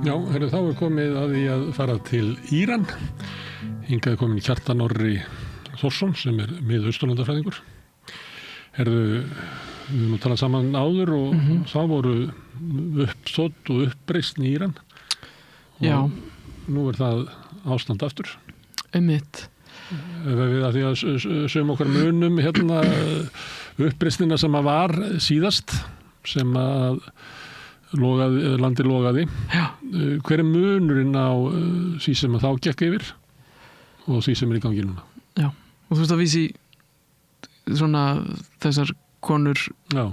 Já, þá komið að því að fara til Íran. Hingað komin Kjartan Orri Þórsson sem Mið-Austurlandafræðingur. Við nú talað saman áður og þá voru uppstótt og uppreisn í Íran. Já. Nú það ástand aftur. Einmitt. Við að því að sögum okkar munum uppreisnina sem að var síðast, sem að landið logaði. Já. Hver munurinn á því sem að þá gekk yfir og því sem í gangi núna? Já, og þú veist að vísi svona þessar konur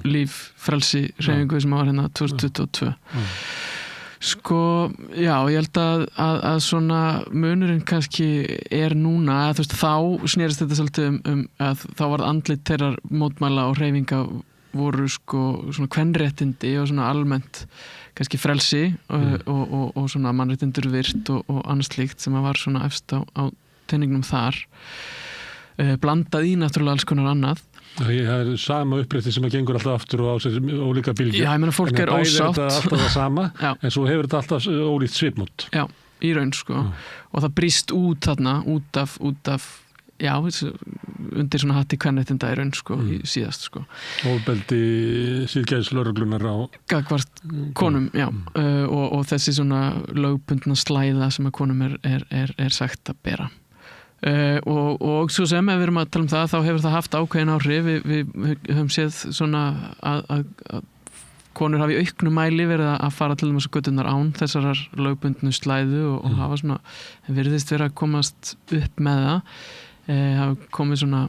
líf, frelsi, hreyfingu sem var hérna 2022. Sko, já, ég held að svona munurinn kannski núna, þú veist, þá snerist þetta svolítið að þá var andlit þeirrar mótmæla og hreyfinga voru sko svona kvenréttindi og svona almennt kannski frelsi og svona mannréttindur virt og annars slíkt sem að var svona efst á teiningnum þar, blandað í náttúrulega alls konar annað. Það sama upprétti sem að gengur alltaf aftur og á sér ólíka bylgju. Já, ég meina fólk ósátt. Þetta alltaf það sama, en svo hefur þetta alltaf ólíkt svipmót. Já, í raun sko. Og það brýst út þarna, út af já, undir svona hatti kvenréttinda í raun sko, í síðast sko. Ofbeldi siðgæðislögreglunar á gagnvart konum, já. Og þessi svona lögbundna slæða sem að konum er sagt að bera. Og svo sem ef við erum að tala það, þá hefur það haft ákveðin áhrif. Við höfum séð svona að konur hafi í auknum mæli verið að fara til þess að göturnar án þessarar lögbundnu slæðu og hafa svona, virðist verið að komast upp með það. Hafa komið svona,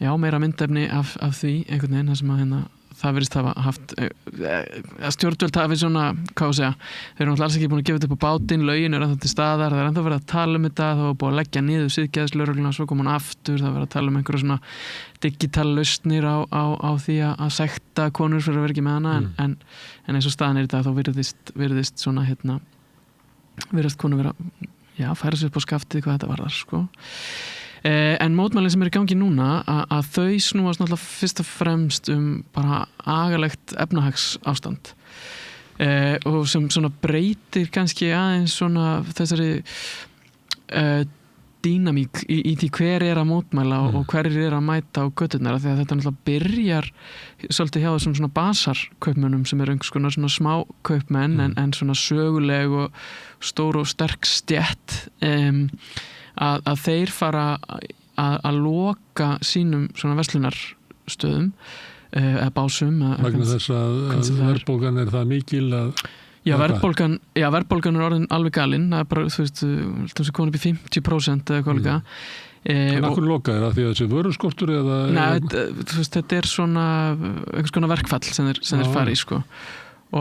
já, meira myndefni af því einhvern veginn, það sem að það virðist hafa haft að stjórnvöld hafi svona, hvað að segja, þeir eru náttúrulega alls ekki búin að gefa þetta upp á bátinn, lögin ennþá til staðar, það ennþá verið að tala þetta, það var búin að leggja niður siðgæðislögregluna, svo kom hún aftur, það verið að tala einhverja svona digital lausnir á því að sekta konur fyrir að vera ekki með hana, en eins og staðan í dag þá virðist svona virðist konur vera, já, færa sér upp á skaftið hvað þetta varðar, sko. En mótmælin sem í gangi núna að þau snúast náttúrulega fyrst og fremst bara agalegt efnahagsástand og sem svona breytir kannski aðeins svona þessari dýnamík í því hver að mótmæla og hverjir að mæta á göturnar, því að þetta náttúrulega byrjar svolítið hjá þessum svona basarkaupmönnum sem einhvers konar svona smá kaupmenn en svona söguleg og stór og sterk stétt að þeir fara að loka sínum svona verslunarstöðum eða básum vegna þess að verðbólgan það mikil að verðbólgan orðin alveg galinn, það bara, þú veist, það sé komin upp í 50% eða eitthvað líka. En akkur lokaði það því að þessi vöruskortur eða? Nei, þú veist, þetta svona einhvers konar verkfall sem þeir fari í, sko.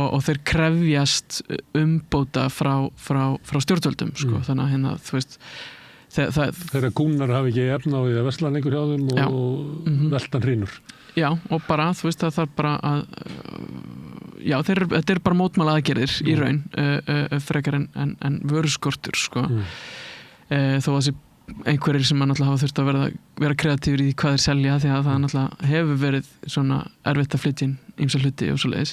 Og þeir krefjast umbóta frá stjórnvöldum, sko. Þannig að þú veist, þeirra kúnnar hafi ekki efna á því að versla einhver hjá þeim og veltan hrínur. Já, og bara, þú veist, það þarf bara að já, þetta bara mótmæla aðgerðir í raun frekar en vöruskortur, sko. Þó að þessi einhverjir sem náttúrulega hafa þurft að vera kreatífur í hvað þeir selja, því að það náttúrulega hefur verið svona erfitt að flytja inn ýmsa hluti og svoleiðis.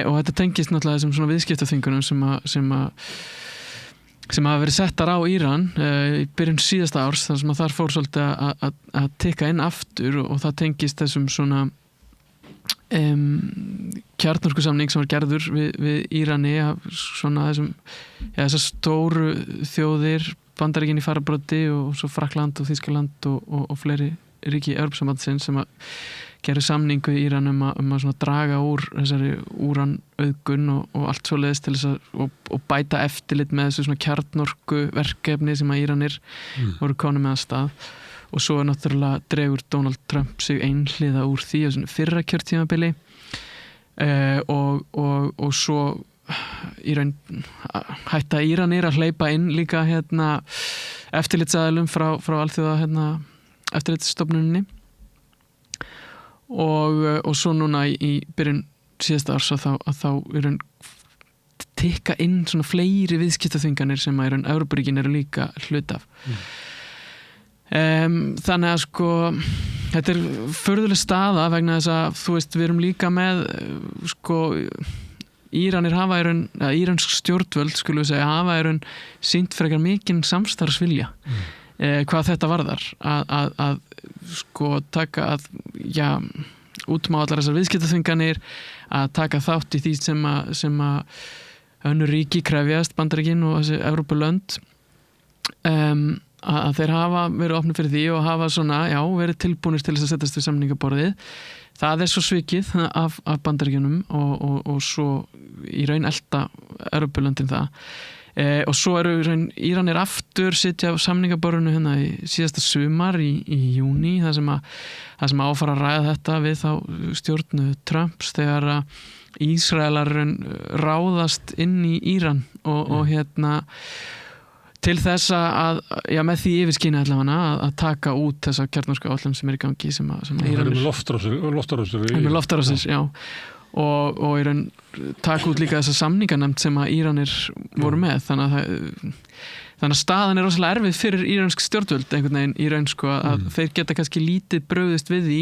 Og þetta tengist náttúrulega þessum svona viðskiptaþvingunum sem hafa verið settar á Íran í byrjun síðasta árs, þar sem að þar fór svolítið að tikka inn aftur og það tengist þessum svona kjarnorkusamning sem var gerður við Írani svona þessar stóru þjóðir, Bandaríkin í fararbroddi og svo Frakkland og Þýskaland og fleiri ríki Evrópusambandsins sem að gerðu samning við Íran að svona draga úr þessari úranauðgun og allt svoleiðis til þess að bæta eftirlit með þessu svona kjarnorku verkefni sem að Íranir voru konum með að stað. Og svo náttúrulega dregur Donald Trump sig einhliða úr því á svona fyrra kjörtímabili og svo í raun hætta Íranir að hleypa inn líka eftirlitsaðilum frá alþjóða eftirlitsstofnuninni og svo núna í byrjun síðasta árs að þá í raun tikka inn svona fleiri viðskiptaþvinganir sem að í raun Evrópuríkin eru líka hluti af. Þannig að sko þetta furðuleg staða vegna þess að þú veist við erum líka með sko Íranir hafa íransk stjórnvöld skulum við segja, hafa sýnt frekar mikinn samstarfsvilja hvað þetta varðar að sko taka útmá allar þessar viðskiptaþvinganir, að taka þátt í því sem að önnur ríki krefjast, Bandaríkin og þessi Evrópulönd, að þeir hafa verið opnir fyrir því og hafa verið tilbúnir til þess að setjast við samningaborðið. Það svo svikið af Bandaríkjunum og svo í raun elta Evrópulöndin það. Og svo Íranir aftur sitja á samningaborðinu hérna í síðasta sumar í júní, það sem áfara að ræða þetta við þá stjórnu Trumps þegar að Ísraelar ráðast inn í Íran og til þess að með því yfirskini allavega að taka út þessa kjarnorkuáætlun sem í gangi sem Íranir með loftrásir, já, og í raun taka út líka þessa samninganefnd sem að Íranir voru með, þannig að staðan rosalega erfið fyrir íransk stjórnvöld einhvern veginn í raun sko, að þeir geta kannski lítið brugðist við því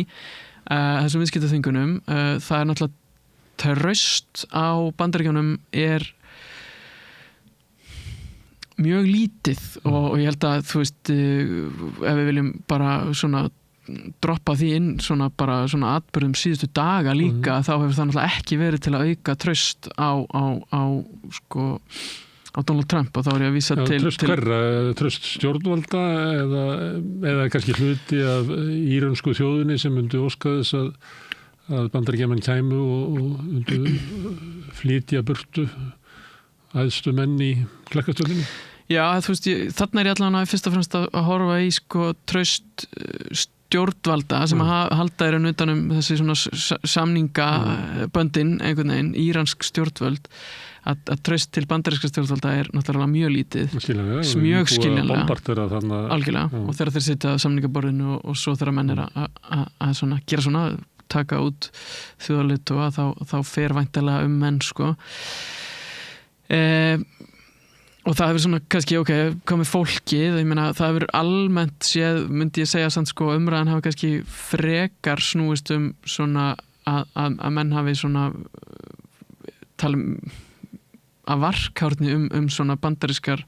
þessum viðskiptaþvingunum. Það náttúrulega traust á Bandaríkjunum mjög lítið og ég held að þú veist, ef við viljum bara droppa því inn bara atburðum síðustu daga líka, þá hefur það náttúrulega ekki verið til að auka traust á Donald Trump, og þá ég að vísa til traust stjórnvalda eða kannski hluti af íransku þjóðinni sem myndi óska þess að Bandaríkjamenn kæmu og myndu flytja burtu æðstu menn í Klekkastjörnunni. Já, þú veist, þarna ég allavega fyrst og fremst að horfa í traust stjórnvalda sem að halda utan þessi samningaböndin einhvern veginn, íransk stjórnvöld, að traust til bandaríska stjórnvalda náttúrulega mjög lítið, mjög skiljanlega algjörlega, og þegar þeir sitja á samningaborðinu og svo þegar menn að gera taka út þjóðarleiðtoga, þá fer væntanlega menn sko. Og það hefur kannski komið fólkið, ég meina það hefur almennt séð, myndi ég segja samt sko, umræðan hafa kannski frekar snúist að menn hafi tala að varkárni bandarískar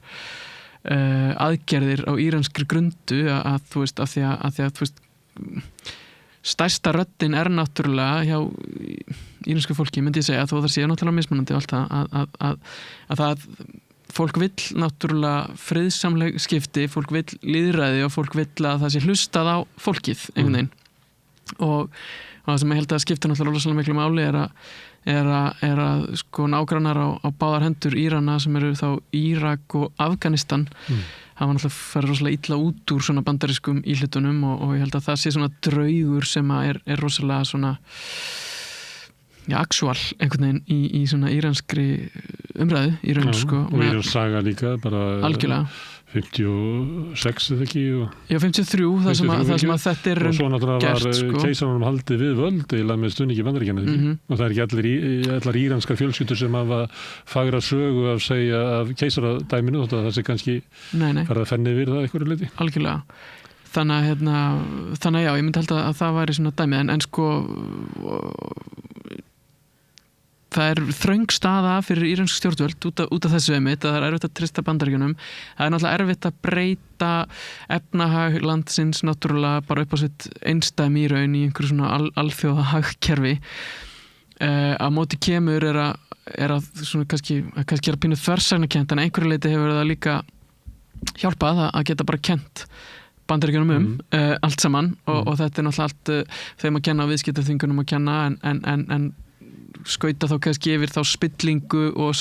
aðgerðir á íranskri grundu, að þú veist, af því að þú veist, stærsta röddin náttúrulega hjá íransku fólki, myndi ég segja, þó það sé náttúrulega mismunandi allt að það fólk vill náttúrulega friðsamleg skipti, fólk vill lýðræði og fólk vill að það sé hlustað á fólkið einhvern veginn og það sem ég held að skipta náttúrulega rosalega miklu máli er að sko nágrannar á báðar hendur Írana sem eru þá Írak og Afganistan það var náttúrulega farið rosalega illa út úr bandarískum íhlutunum og ég held að það sé draugur sem er rosalega actual einhvern veginn í íranskri umræðu í raun sko. Og Írans saga líka bara algjörlega 56 eða ekki? Já, 53, það sem að þetta og svo náttúrulega var keisaranum haldið við völd eða með stuðningi Bandaríkjanna og það ekki allar íranskar fjölskyldur sem hafa fagra sögu að segja af keisaradæminu, það sé kannski farið að fenni við það einhverju leyti. Algjörlega. Þannig að já, ég myndi held að það væri dæmi en sko það þröng staða fyrir íransk stjórnvöld út af þessu einmitt, að það erfitt að treysta Bandaríkjunum. Það náttúrulega erfitt að breyta efnahag landsins náttúrulega bara upp á sitt einsdæmi í raun í einhverju alþjóða hagkerfi. Á móti kemur er að kannski er að pínu þversagnakennt, en einhverju leyti hefur það líka hjálpað að geta bara kennt Bandaríkjunum allt saman og þetta náttúrulega allt þeim að kenna viðskiptaþvingunum að kenna en skauta þá kannski yfir þá spillingu og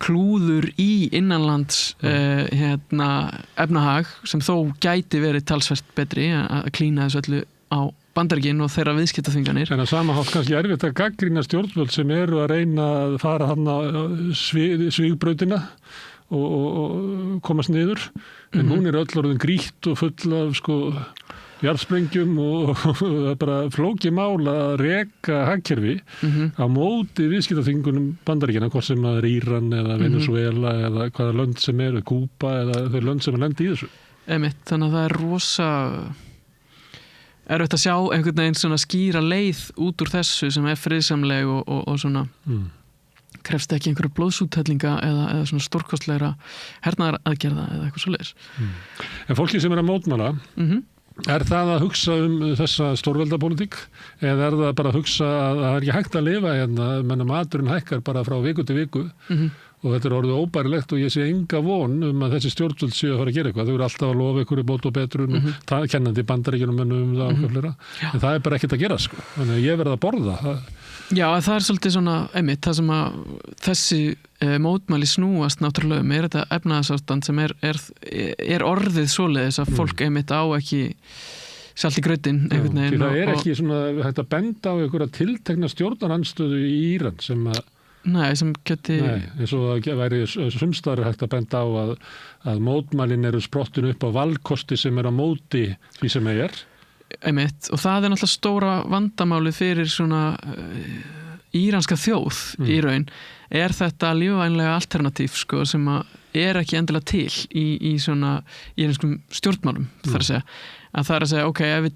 klúður í innanlands efnahag sem þó gæti verið talsvert betri að klína þessu öllu á Bandaríkin og þeirra viðskiptaþvinganir. En að sama hátt kannski erfitt að gagnrýna stjórnvöld sem eru að reyna að fara svígbrautina og komast niður en hún öll orðin grýtt og full af jarðsprengjum og það bara flókið mál að reka hagkerfi á móti viðskiptaþvingunum Bandaríkjanna, hvort sem það Íran eða Venezuela eða hvaða lönd sem eru, Kúba eða þau lönd sem lendi í þessu. Einmitt, þannig að það rosa erfitt að sjá einhvern veginn skýra leið út úr þessu sem friðsamleg og krefst ekki einhverju blóðsúthellinga eða svona stórkostlegra hernaðaraðgerða eða eitthvað svoleiðis. En fólki sem að mótmæla, er það að hugsa þessa stórveldapólitík eða er það bara að hugsa að það er ekki hægt að lifa hérna, menna maturinn hækkar bara frá viku til viku og þetta er orðið óbærilegt og ég sé enga von að þessi stjórnvöld séu að fara að gera eitthvað. Þau eru alltaf að lofa einhverju bót og betrun kennandi Bandaríkjunum það og fleira. En það er bara ekkert að gera sko. Þannig að ég verð að borða. Já, það er svolítið svona einmitt, það sem að þessi mótmæli snúast náttúrulega þetta efnahagsástand sem er orðið svoleiðis að fólk einmitt á ekki salt í grautinn einhvern veginn. Það er ekki svona hægt að benda á einhverja tiltekna stjórnarandstöðu í Íran sem að sem geti... eins og það væri sumstaðar hægt að benda á að mótmælin eru sprottin upp á valkosti sem er á móti því sem er. Einmitt, og það er náttúrulega stóra vandamáli fyrir svona íranska þjóð í raun, er þetta lífvænlega alternatív sko, sem er ekki endilega til í svona íranskum stjórnmálum, þar að segja. Að það er að segja, ok, ef við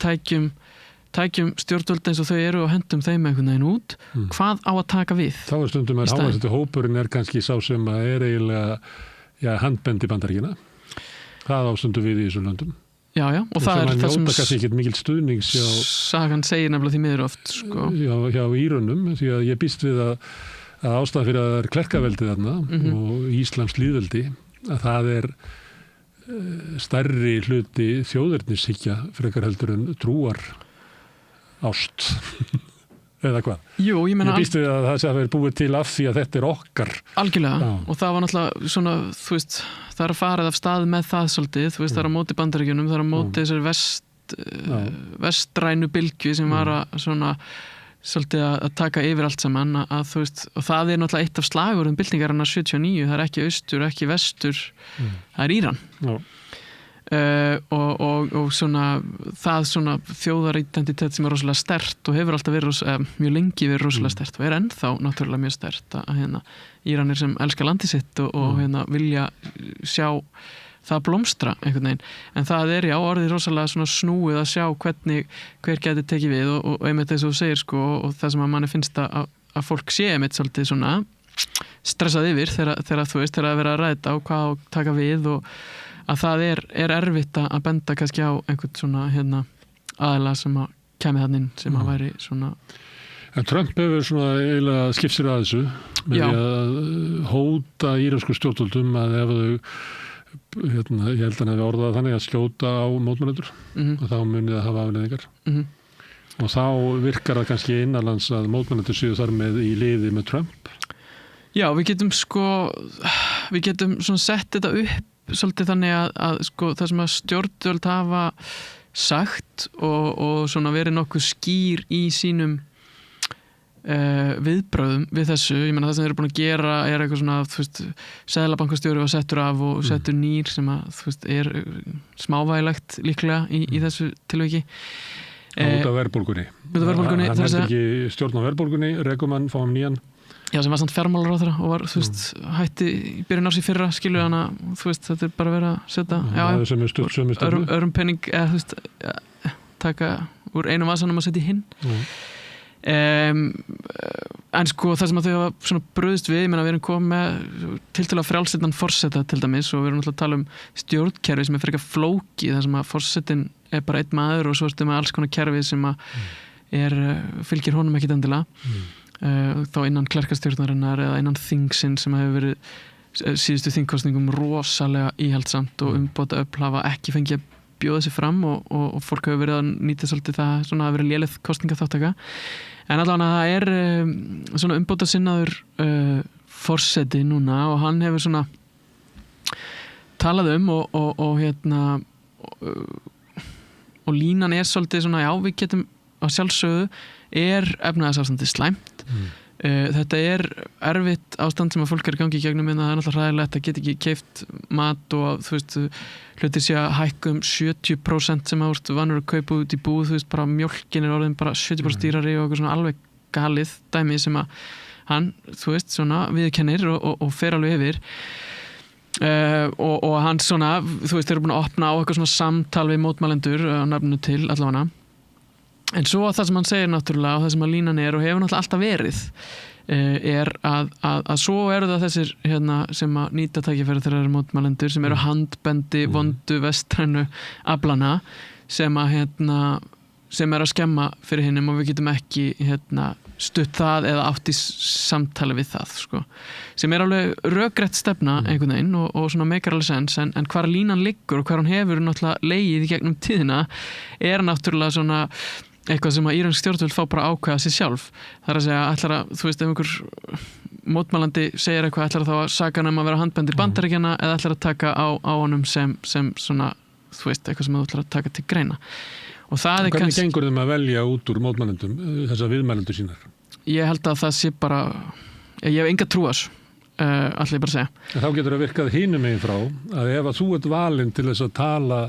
tækjum stjórnvöld eins og þau eru og hendum þeim einhvern veginn út, hvað á að taka við? Þá er stundum að hávæsandi hópurinn er kannski sá sem að er eiginlega handbendi Bandaríkjanna. Það ástundu við í þessu löndum. Já, og það er það sem kannski ekkert mikil stuðnings sagan segir nefnilega því miður oft sko. hjá Írönum, því að ég býst við að ástæðan fyrir að það er klerkaveldið þarna og íslamskt lýðveldi að það er stærri hluti þjóðernishyggja frekar heldur en trúar ást eða hvað? Jú, ég býst við að það sé að vera búið til af því að þetta er okkar. Algjörlega, og það var náttúrulega svona, þú veist, það er að farið af stað með það svolítið, þú veist, það er á móti Bandaríkjunum, það er á móti þessari vestrænu bylgju sem var að svona svolítið að taka yfir allt saman að þú veist, og það er náttúrulega eitt af slagorðum byltingarinnar 79, það er ekki austur, ekki vestur, það er Íran. Já. Og svona það svona þjóðaridentitet sem er rosalega sterkt og hefur alltaf verið mjög lengi verið rosalega sterkt og er ennþá náttúrulega mjög sterkt að Íranir sem elska landið sitt og vilja sjá það blómstra einhvern veginn, en það er orðið rosalega svona snúið að sjá hver geti tekið við og einmitt þess að þú segir sko, og það sem að manni finnst að fólk sé einmitt svolítið svona stressað yfir þegar þú veist, þegar að vera að ræða á hvað að taka við og að það er erfitt að benda kannski á einhvern svona aðila sem að kemur þannig inn sem að væri svona. En Trump hefur svona eiginlega skipt sér að þessu með því að hóta íransku stjórnvöldum að ef þau ég held að hann hefði orðað þannig að skjóta á mótmælendur og þá munið að hafa afleiðingar og þá virkar það kannski innanlands að mótmælendur séu þar með í liði með Trump. Já, við getum svona sett þetta upp svolítið þannig að sko, það sem að stjórnvöld hafa sagt og svona verið nokkuð skýr í sínum viðbröðum við þessu, ég meina það sem þeir eru búin að gera er eitthvað svona, þú veist, seðlabankastjóri var settur af og settur nýr sem að þú veist, er smávægilegt líklega í þessu tilviki. Út af verðbólgunni. Hann heldur ekki stjórn á verðbólgunni, Regumann fáum nýjan. Já, sem var samt fjármálaráðherra og var, þú veist, hætti í byrjun árs í fyrra, skilur hana, þú veist, þetta er bara verið að setja öðrum penning, eða þú veist, taka úr einum vasanum og setja í hinn. En sko, það sem að þau hafa svona brugðist við, ég meina, við erum komið með tiltölulega frjálsleitan forseta til dæmis og við erum alltaf að tala um stjórnkerfi sem er frekar flókið, þar sem að forsetin er bara einn maður og svo ertu með alls konar kerfi sem að fylgir honum ekkit endilega. Þá innan klerkastjórnarinnar eða innan þingsinn sem hefur verið síðustu þingkostningum rosalega íhaldsamt og umbóta öfl hafa ekki fengið að bjóða sig fram og fólk hefur verið að nýta svolítið það svona að vera léleg kostningaþáttaka en allavega það er svona umbóta sinnaður forseti núna og hann hefur svona talað og línan er svolítið svona já við getum að sjálfsögðu efnahagsástandið slæmt. Þetta er erfitt ástand sem að fólk er í gangi í gegnum en það er náttúrulega hræðilegt að geta ekki keypt mat og þú veist hlutir sé að hækka 70% sem að vanur að kaupa út í búð, þú veist bara mjólkin er orðin bara 70% dýrari og eitthvað svona alveg galið dæmi sem að hann, þú veist, svona viðurkennir og fer alveg yfir og hann svona, þú veist, þeir eru búin að opna á eitthvað svona samtal við mótmælendur á nafninu til allavega. En svo það sem hann segir náttúrulega og það sem að línan er og hefur náttúrulega alltaf verið er að svo eru það þessir sem að nýta tækifæri þegar eru mótmælendur sem eru handbendi vondu vestrænu aflana sem að sem er að skemma fyrir hinnum og við getum ekki stutt það eða átt í samtali við það sko. Sem er alveg rökrétt stefna einhvern veginn og svona meikar alveg sens en hvar línan liggur og hvar hún hefur náttúrulega legið í gegnum tíðina er náttúrulega svona eitthvað sem að írönsk stjórnvöld fá bara ákveða sér sjálf. Það er að segja, ætlar að, þú veist, ef einhver mótmælandi segir eitthvað, ætlar þá að saka hann að vera handbendi Bandaríkjanna eða ætlar að taka á honum sem svona, þú veist, eitthvað sem þú ætlar að taka til greina. Og það er hvernig gengur þeim að velja út úr mótmælendum þessar viðmælendur sínar? Ég held að það sé bara, ég hef enga trú á þessu, ætla ég bara að segja. En þá getur það virkað hinum megin frá að ef að þú ert valinn til þess að tala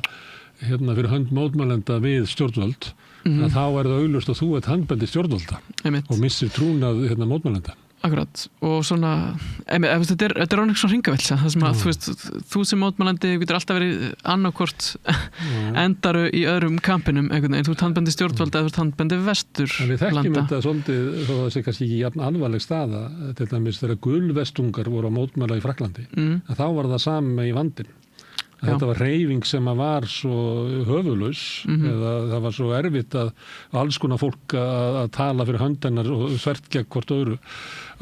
fyrir hönd mótmælenda við stjórnvöld að þá er það augljóst að þú ert handbendi stjórnvalda og missir trúnað mótmælenda. Akkurat, og svona þetta er ánægt svona hringavill það sem að þú sem mótmælandi getur alltaf verið annarkvort endaru í öðrum kampinum einhvern veginn, þú ert handbendi stjórnvalda eða þú ert handbendi vesturlanda. En við þekkjum þetta svolítið þó að það sé kannski ekki jafn alvarleg staða til dæmis þegar gulvestungar voru að mótmæla í Frakklandi að þá var það sama í vandinn. Þetta var hreyfing sem var svo höfuðlaus eða það var svo erfitt að alls konar fólk að tala fyrir hönd hennar og þvert gegn hvort öðru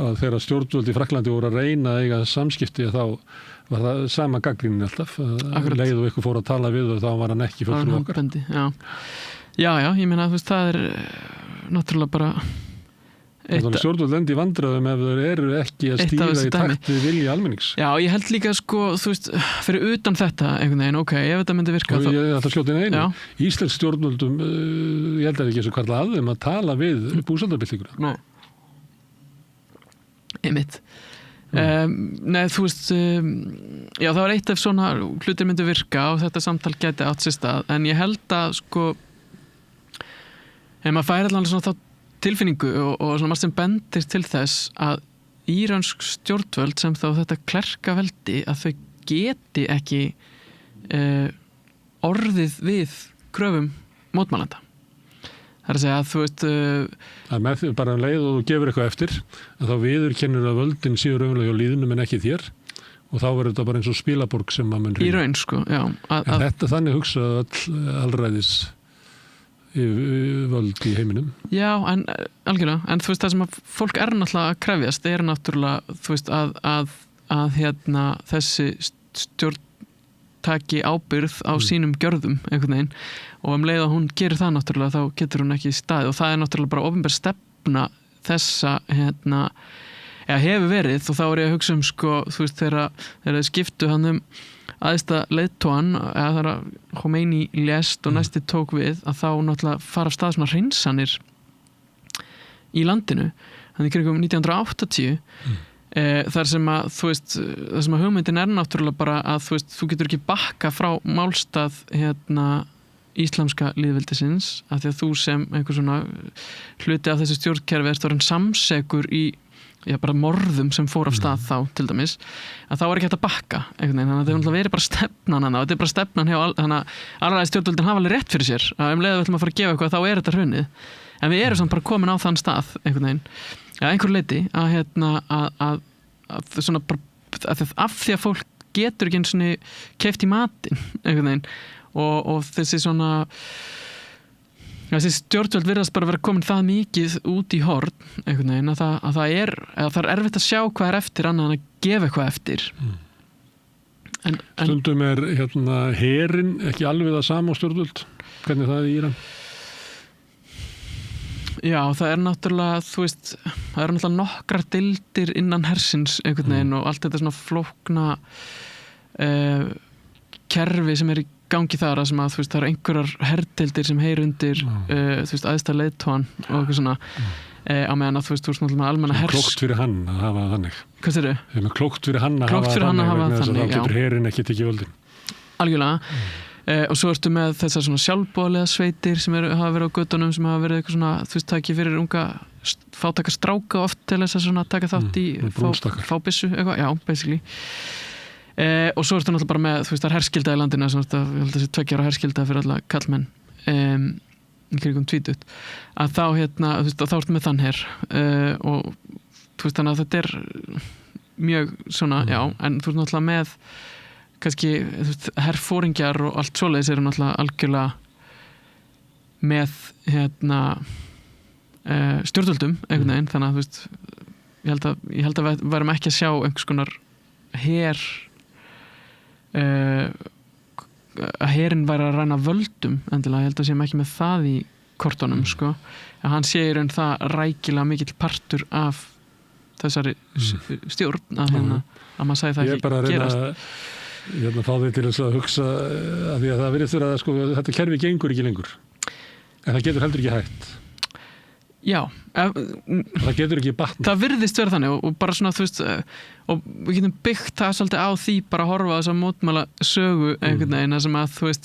að þegar stjórnvöld í Frakklandi voru að reyna að eiga samskipti þá var það sama gagnrýnin alltaf leið og ykkur fór að tala við og þá var hann ekki fulltrúi okkar. Já, ég meina þú veist það er náttúrulega bara stjórnvöld lendi í vandræðum ef þeir eru ekki að stíga í takt við vilja almennings. Já, ég held líka sko, þú veist, fyrir utan þetta einhvern veginn, ok, ef þetta myndi virka þá... Ég ætla að skjóta inn einu. Íslensk stjórnvöldum, ég held að ekki eins og kvarla að þeim að tala við búsaldarbyltinguna. Nei. Einmitt. Nei, þú veist, já, það var eitt ef svona hlutir myndi virka og þetta samtal gæti átt sér stað, en ég held að sko, ef maður færi allavega svona þá tilfinningu og svona margt sem bendir til þess að írönsk stjórnvöld sem þá þetta klerkaveldi að þau geti ekki orðið við kröfum mótmælenda. Það er að segja að þú veist það er með því bara um leið og þú gefur eitthvað eftir að þá viðurkennur að völdin séu raunlega hjá líðnum en ekki þér og þá verður þetta bara eins og spilaborg sem maður mun í raun sko, já. En þetta þannig hugsa allræðis völd í heiminum. Já, en algjörlega, en þú veist það sem að fólk er náttúrulega að krefjast er náttúrulega, þú veist að þessi stjórn taki ábyrgð á sínum gjörðum einhvern veginn og leið að hún gerir það náttúrulega þá getur hún ekki staðið og það er náttúrulega bara opinber stefna þessa hefur verið og þá er ég að hugsa sko, þú veist þegar skiptu hann aðeista leiðtóan eða þar að Khomeini lést og næsti tók við að þá náttúrulega fara af stað svona hreinsanir í landinu þannig kringum 1980 þar sem að þú veist þar sem að hugmyndin er náttúrulega bara að þú veist þú getur ekki bakka frá málstað íslamska lýðveldisins af því að þú sem einhver svona hluti af þessu stjórnkerfi ert orðinn samsekur í bara morðum sem fór af stað þá til dæmis að þá er ekki hægt að bakka einhvern veginn, þannig að þetta er verið bara stefnan hana og þetta er bara stefnan hjá þannig að alræði stjórnvöldin hafa alveg rétt fyrir sér að leið við ætlum að fara að gefa eitthvað þá er þetta hrunnið en við erum samt bara komin á þann stað einhvern veginn, einhver leiti að svona bara af því að fólk getur ekki eins og keypt í matinn einhvern veginn og þessi svona þessi stjórnvöld virðast bara vera komin það mikið út í horn einhvern veginn að það er erfitt að sjá hvað er eftir annað en að gefa eitthvað eftir Stundum er herinn ekki alveg það sama á stjórnvöld hvernig það er í Íran? Já, það er náttúrulega þú veist, það eru náttúrulega nokkrar deildir innan hersins einhvern veginn og allt þetta svona flókna kerfi sem er í gangi þar að sem að þú veist það eru einhverjar herdeildir sem heyr undir þú veist aðstæða leiðtóan og eitthvað svona á meðan að þú veist þú veist náttúrulega með almenna hers klókt fyrir hann að hafa þannig hvað sér þau? Það er klókt fyrir hann að hafa þannig þá getur herinn ekki tekið völdin algjörlega og svo ertu með þessar svona sjálfboðaliða sveitir sem hafa verið á göttunum sem hafa verið eitthvað svona þú veist takið fyrir unga fátaka stráka oft til þess að svona taka þátt í fá byssu eitthvað, já, basically og svo ertu náttúrulega bara með þú veist það er herskylda í landinu ég held að þessi 2 ára herskylda fyrir alla kallmenn í krigum 20 að þá þú veist þá ertu með þann her og þú veist, þannig að þetta er mjög svona, já, en þú veist náttúrulega með kannski, þú veist, herfóringjar og allt svoleiðis eru náttúrulega algjörlega með stjórnvöldum einhvern veginn, þannig að þú veist ég held að við værum ekki að sjá einhvers konar her að herinn væri að ræna völdum endilega, ég held að séum ekki með það í kortunum, sko, að hann sé í raun það rækilega mikill partur af þessari stjórn að maður sagði það ekki gerast. Ég er bara að fá þig til þess að hugsa að því að það virðist vera að sko, þetta kerfi gengur ekki lengur en það getur heldur ekki hægt. Já, það getur ekki batna. Það virðist vera þannig og bara svona, þú veist, og við getum byggt það svolítið á því bara að horfa á þess að mótmæla sögu einhvern veginn, sem að þú veist,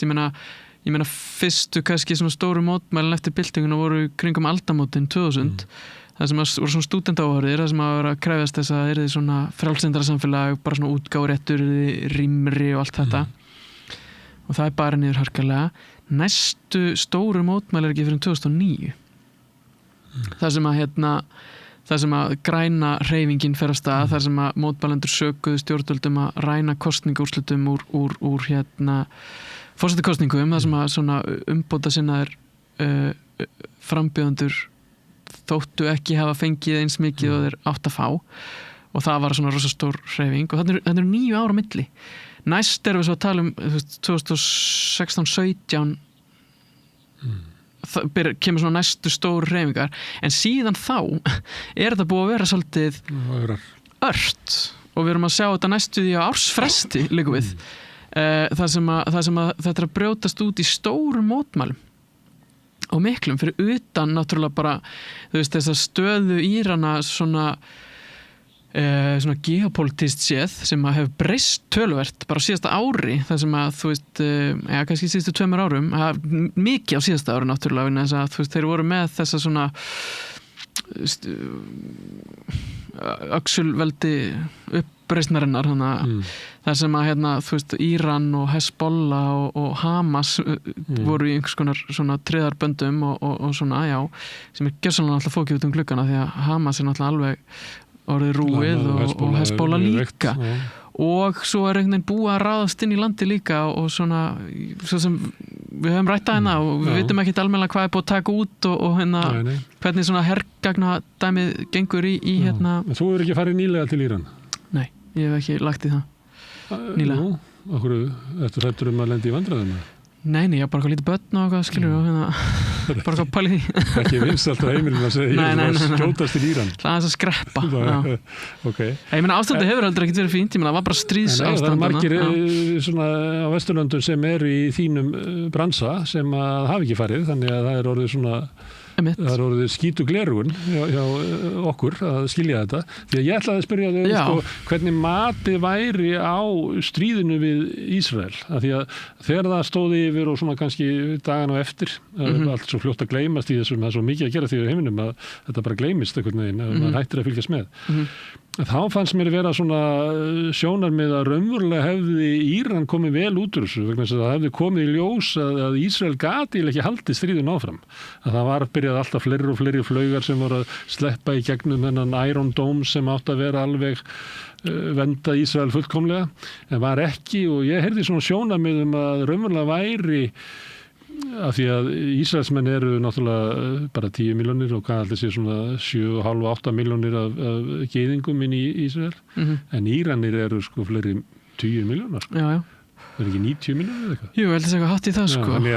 ég meina fyrstu kannski svona stóru mótmælin eftir byltinguna voru kringum aldamótin 2000, það sem voru svona stúdentáhorðir, það sem að vera að krefjast þess að það yrði svona frjálslyndara samfélag, bara svona útgáfuréttur, rýmri og allt þetta og það er bara niður harkalega. Næstu stóru mótmæli er ekki fyrir 2009 það sem að græna hreyfingin fer af stað, þar sem að mótmælendur sökuðu stjórnvöldum að ræna kosningaúrslitum úr forsetakosningum, þar sem að svona umbóta sinnaðir frambjóðendur þóttu ekki hafa fengið eins mikið og þeir átt að fá og það var svona rosa stór hreyfing og þetta er 9 ára milli. Næst erum við svo að tala um 2016-17 kemur svona næstu stóru hreyfingar en síðan þá er þetta búið að vera svolítið ört og við erum að sjá þetta næstu því á ársfresti líka við það sem að þetta er að brjótast út í stórum mótmælum og miklum fyrir utan náttúrulega bara þú veist þess að stöðu Írana svona geopolítist séð sem að hefur breyst töluvert bara á síðasta ári þar sem að þú veist, kannski síðustu 2 árum mikið á síðasta ári náttúrulega en þess að þú veist, þeir voru með þessa svona öxulveldi uppreisnarinnar þar sem að þú veist, Íran og Hezbollah og Hamas voru í einhvers konar svona triðarböndum og svona, já, sem er gjörsamlega alltaf fókið út gluggana því að Hamas er náttúrulega alveg orðið rúið og Hezbollah líka og svo er einhvern veginn búið að ráðast inn í landi líka og svona svo sem við höfum rætt að hérna og við vitum ekkert almennilega hvað er búið að taka út og hvernig svona hergagna dæmið gengur í hérna. En þú hefur ekki farið nýlega til Íran? Nei, ég hef ekki lagt í það nýlega. Okkur eftir hrættur að lenda í vandræðum? Nei, ég bara lítið börn og eitthvað skilur og bara eitthvað pæli því. Ekki vinsælt á heimilinu að segja ég var skjótast til Íran. Það er að skreppa. Okay. Ég meina ástandi hefur aldrei ekkert verið fínt, ég meina það var bara stríðsástand. Það er margir svona á Vesturlöndum sem eru í þínum bransa sem að hafa ekki farið, þannig að það er orðið svona það er orðið skítu gleraugun hjá okkur að skilja þetta því að ég ætlaði að spyrja þau sko, hvernig matið væri á stríðinu við Ísrael af því að þegar það stóði yfir og svona kannski dagana á eftir allt svo fljótt að gleymast í þessum það er svo mikið að gera því á heiminum að þetta bara gleymist einhvern veginn að maður hættir að fylgjast með þá fannst mér vera svona sjónarmið að raunverulega hefði Íran komið vel út úr þessu vegna þess að það hefði komið í ljós að Ísrael gat ekki haldið stríðun áfram að það var byrjað alltaf fleiri og fleiri flaugar sem voru að sleppa í gegnum þennan Iron Dome sem átt að vera alveg venda Ísrael fullkomlega en var ekki og ég heyrði svona sjónarmið að raunverulega væri af því að Ísraelsmenn eru náttúrulega bara 10 milljónir og hvað alltaf sé svona 7,5-8 milljónir af gyðingum inn í Ísrael en Íranir eru sko fleiri 10 milljónar sko. Það er ekki 90 milljónir eða eitthvað? Jú, ég held að segja hátt í það sko. Þannig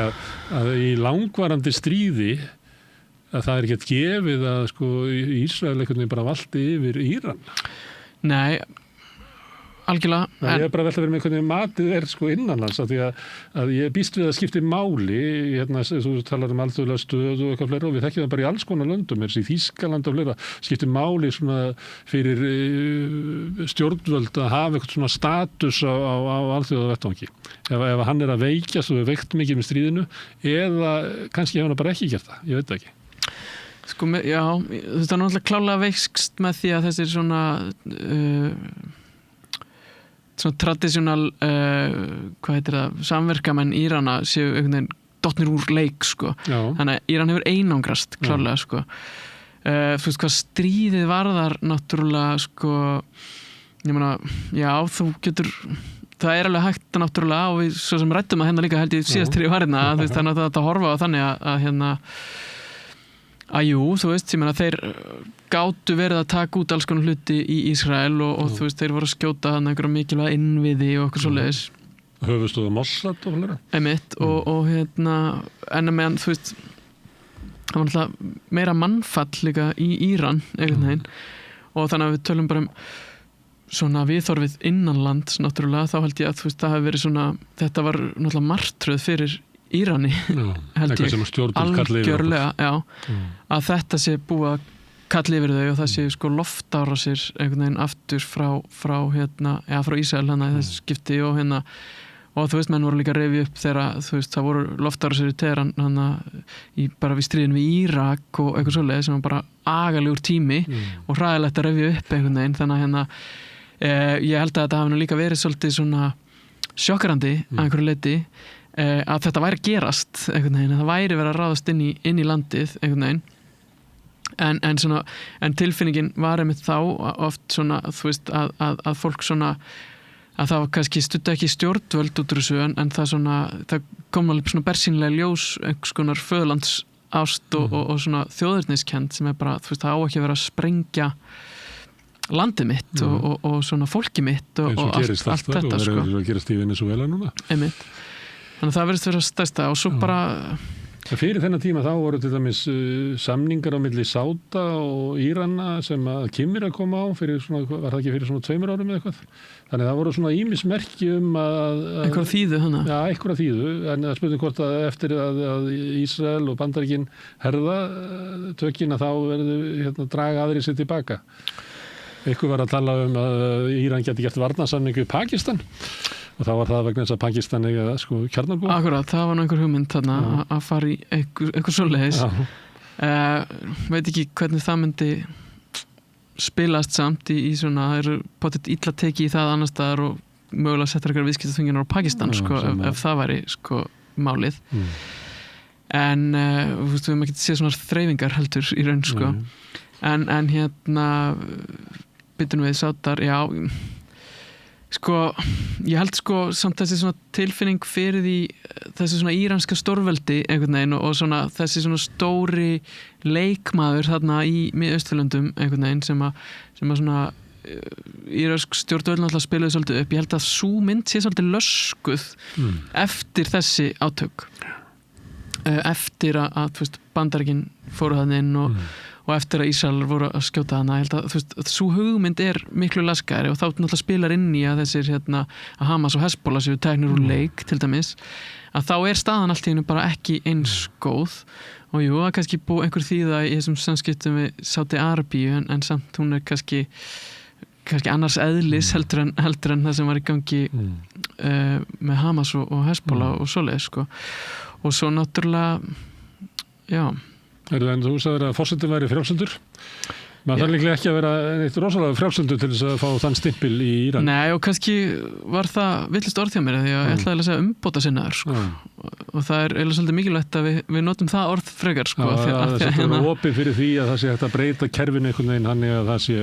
að í langvarandi stríði að það er ekki gefið að sko Ísrael einhvern veginn bara valdi yfir Íran. Nei, algjörlega. Ég er bara vel að vera með hvernig matið er sko innanlands að því að ég býst við að skipti máli hérna, þú talar alþjóðlega stöð og eitthvað fleira og við þekkjum það bara í alls konar löndum í Þýskaland og fleira, skipti máli svona fyrir stjórnvöld að hafa eitthvað svona status á alþjóða vettvangi ef hann er að veikjast og er veikt mikið með stríðinu eða kannski hefur hann bara ekki gert það, ég veit það ekki. Sko, já, þetta er náttúrulega klálega veikst með því að þessir svona tradisjonal hvað heitir það, samverkamenn Írana séu einhvern veginn dottnir úr leik sko. Þannig að Íran hefur einangrast klárlega sko. þú veist hvað stríðið varðar náttúrulega sko, ég meina, já, þú getur það alveg hægt náttúrulega og við svo sem ræddum að hérna líka held ég síðast þegar ég var hérna þú veist þannig að þetta horfa á þannig að hérna að jú, þú veist, ég meina þeir gátu verið að taka út alls konar hluti í Ísrael og þú veist, þeir voru að skjóta hann einhverja mikilvæga innviði og eitthvað svoleiðis höfuðstöðu Mossad og flera einmitt og hérna en meðan þú veist það var alltaf meira mannfall líka í Íran einhvern veginn og þannig að við tölum bara svona viðhorfið innanlands náttúrulega þá held ég að þú veist það hefði verið svona þetta var náttúrulega martröð fyrir Írani held ég algjörlega að þetta sé búið að kalla yfir þau og það sé sko loftárásir einhvern veginn aftur frá hérna, frá Ísrael hérna í þessu skipti og hérna og þú veist menn voru líka að rifja upp þegar þú veist það voru loftárásir í Teheran hérna bara við stríðin við Írak og eitthvað svoleiðis sem var bara agalegur tími og hræðilegt að rifja upp einhvern veginn þannig að hérna ég held að þetta hafi nú líka verið svolítið svona sjokkarandi að einhverju leyti að þetta væri að gerast einhvern veginn, að það væri verið að ráðast inn í landið einhvern veginn en tilfinningin var einmitt þá oft svona þú veist að fólk svona að það var kannski studdi ekki stjórnvöld út úr þessu en það svona það kom alveg svona bersýnilega ljós einhvers konar föðurlandsást og svona þjóðerniskend sem bara þú veist það á ekki að vera að sprengja landið mitt og svona fólki mitt og allt þetta og sko. Og gerast í Venezuela núna einmitt. Þannig að það verðist vera stærsta og svo bara fyrir þennan tíma þá voru til dæmis samningar á milli Sáda og Írana sem að Kim að koma á fyrir svona, var það ekki fyrir svona 2 árum eða eitthvað þannig að það voru svona ýmismerki að einhverja þýðu hana já, einhverja þýðu, en það spurning hvort að eftir að Ísrael og Bandaríkin herða tökin að þá verður hérna, draga aðrir sér tilbaka eitthvað var að tala að Íran geti gert varnarsamningu í Pakistan og þá var það vegna þess að Pakistan eiga sko kjarnavopn. Akkurat, það var einhver hugmynd þarna að fara í einhver svoleiðis veit ekki hvernig það myndi spilast samt í svona, það eru pottet illa tekið í það annars staðar og mögulega setja einhverja viðskiptaþvinganir á Pakistan sko, ef það væri sko málið en þú veist, við höfum ekki séð svona þreifingar heldur í raun sko en hérna byttum við Sádar, já sko, ég held sko samt þessi svona tilfinning fyrir því þessi svona íranska stórveldi einhvern veginn og svona þessi svona stóri leikmaður þarna í Miðausturlöndum einhvern veginn sem að svona íransk stjórnvöld náttúrulega spiluði svolítið upp, ég held að sú mynd sé svolítið löskuð eftir þessi átök eftir að þú veist, Bandaríkin fóru þarna inn og eftir að Ísrael voru að skjóta hana, ég held að þú veist, sú hugmynd miklu laskari og þá náttúrulega spilar inn í að þessir hérna, að Hamas og Hezbollah séu teknir úr leik til dæmis, að þá staðan allt í hennu bara ekki eins góð og jú, það kannski búið einhver þýða í þessum samskiptum við Sádi-Arabíu en samt hún kannski annars eðlis heldur en það sem var í gangi með Hamas og Hezbollah og svoleiðis sko. Og svo náttúrulega já En þú sagðir að forsetinn væri frjálslyndur. Maður þarf líklega ekki að vera eitt rosalega frjálslyndur til þess að fá þann stimpil í Íran. Nei, og kannski var það villist orð hjá mér því að ég ætlaði að segja umbóta sinnaður sko. Og það eiginlega svolítið mikilvægt að við notum það orð frekar sko. Það er opið fyrir því að það sé hægt að breyta kerfinu einhvern veginn þannig að það sé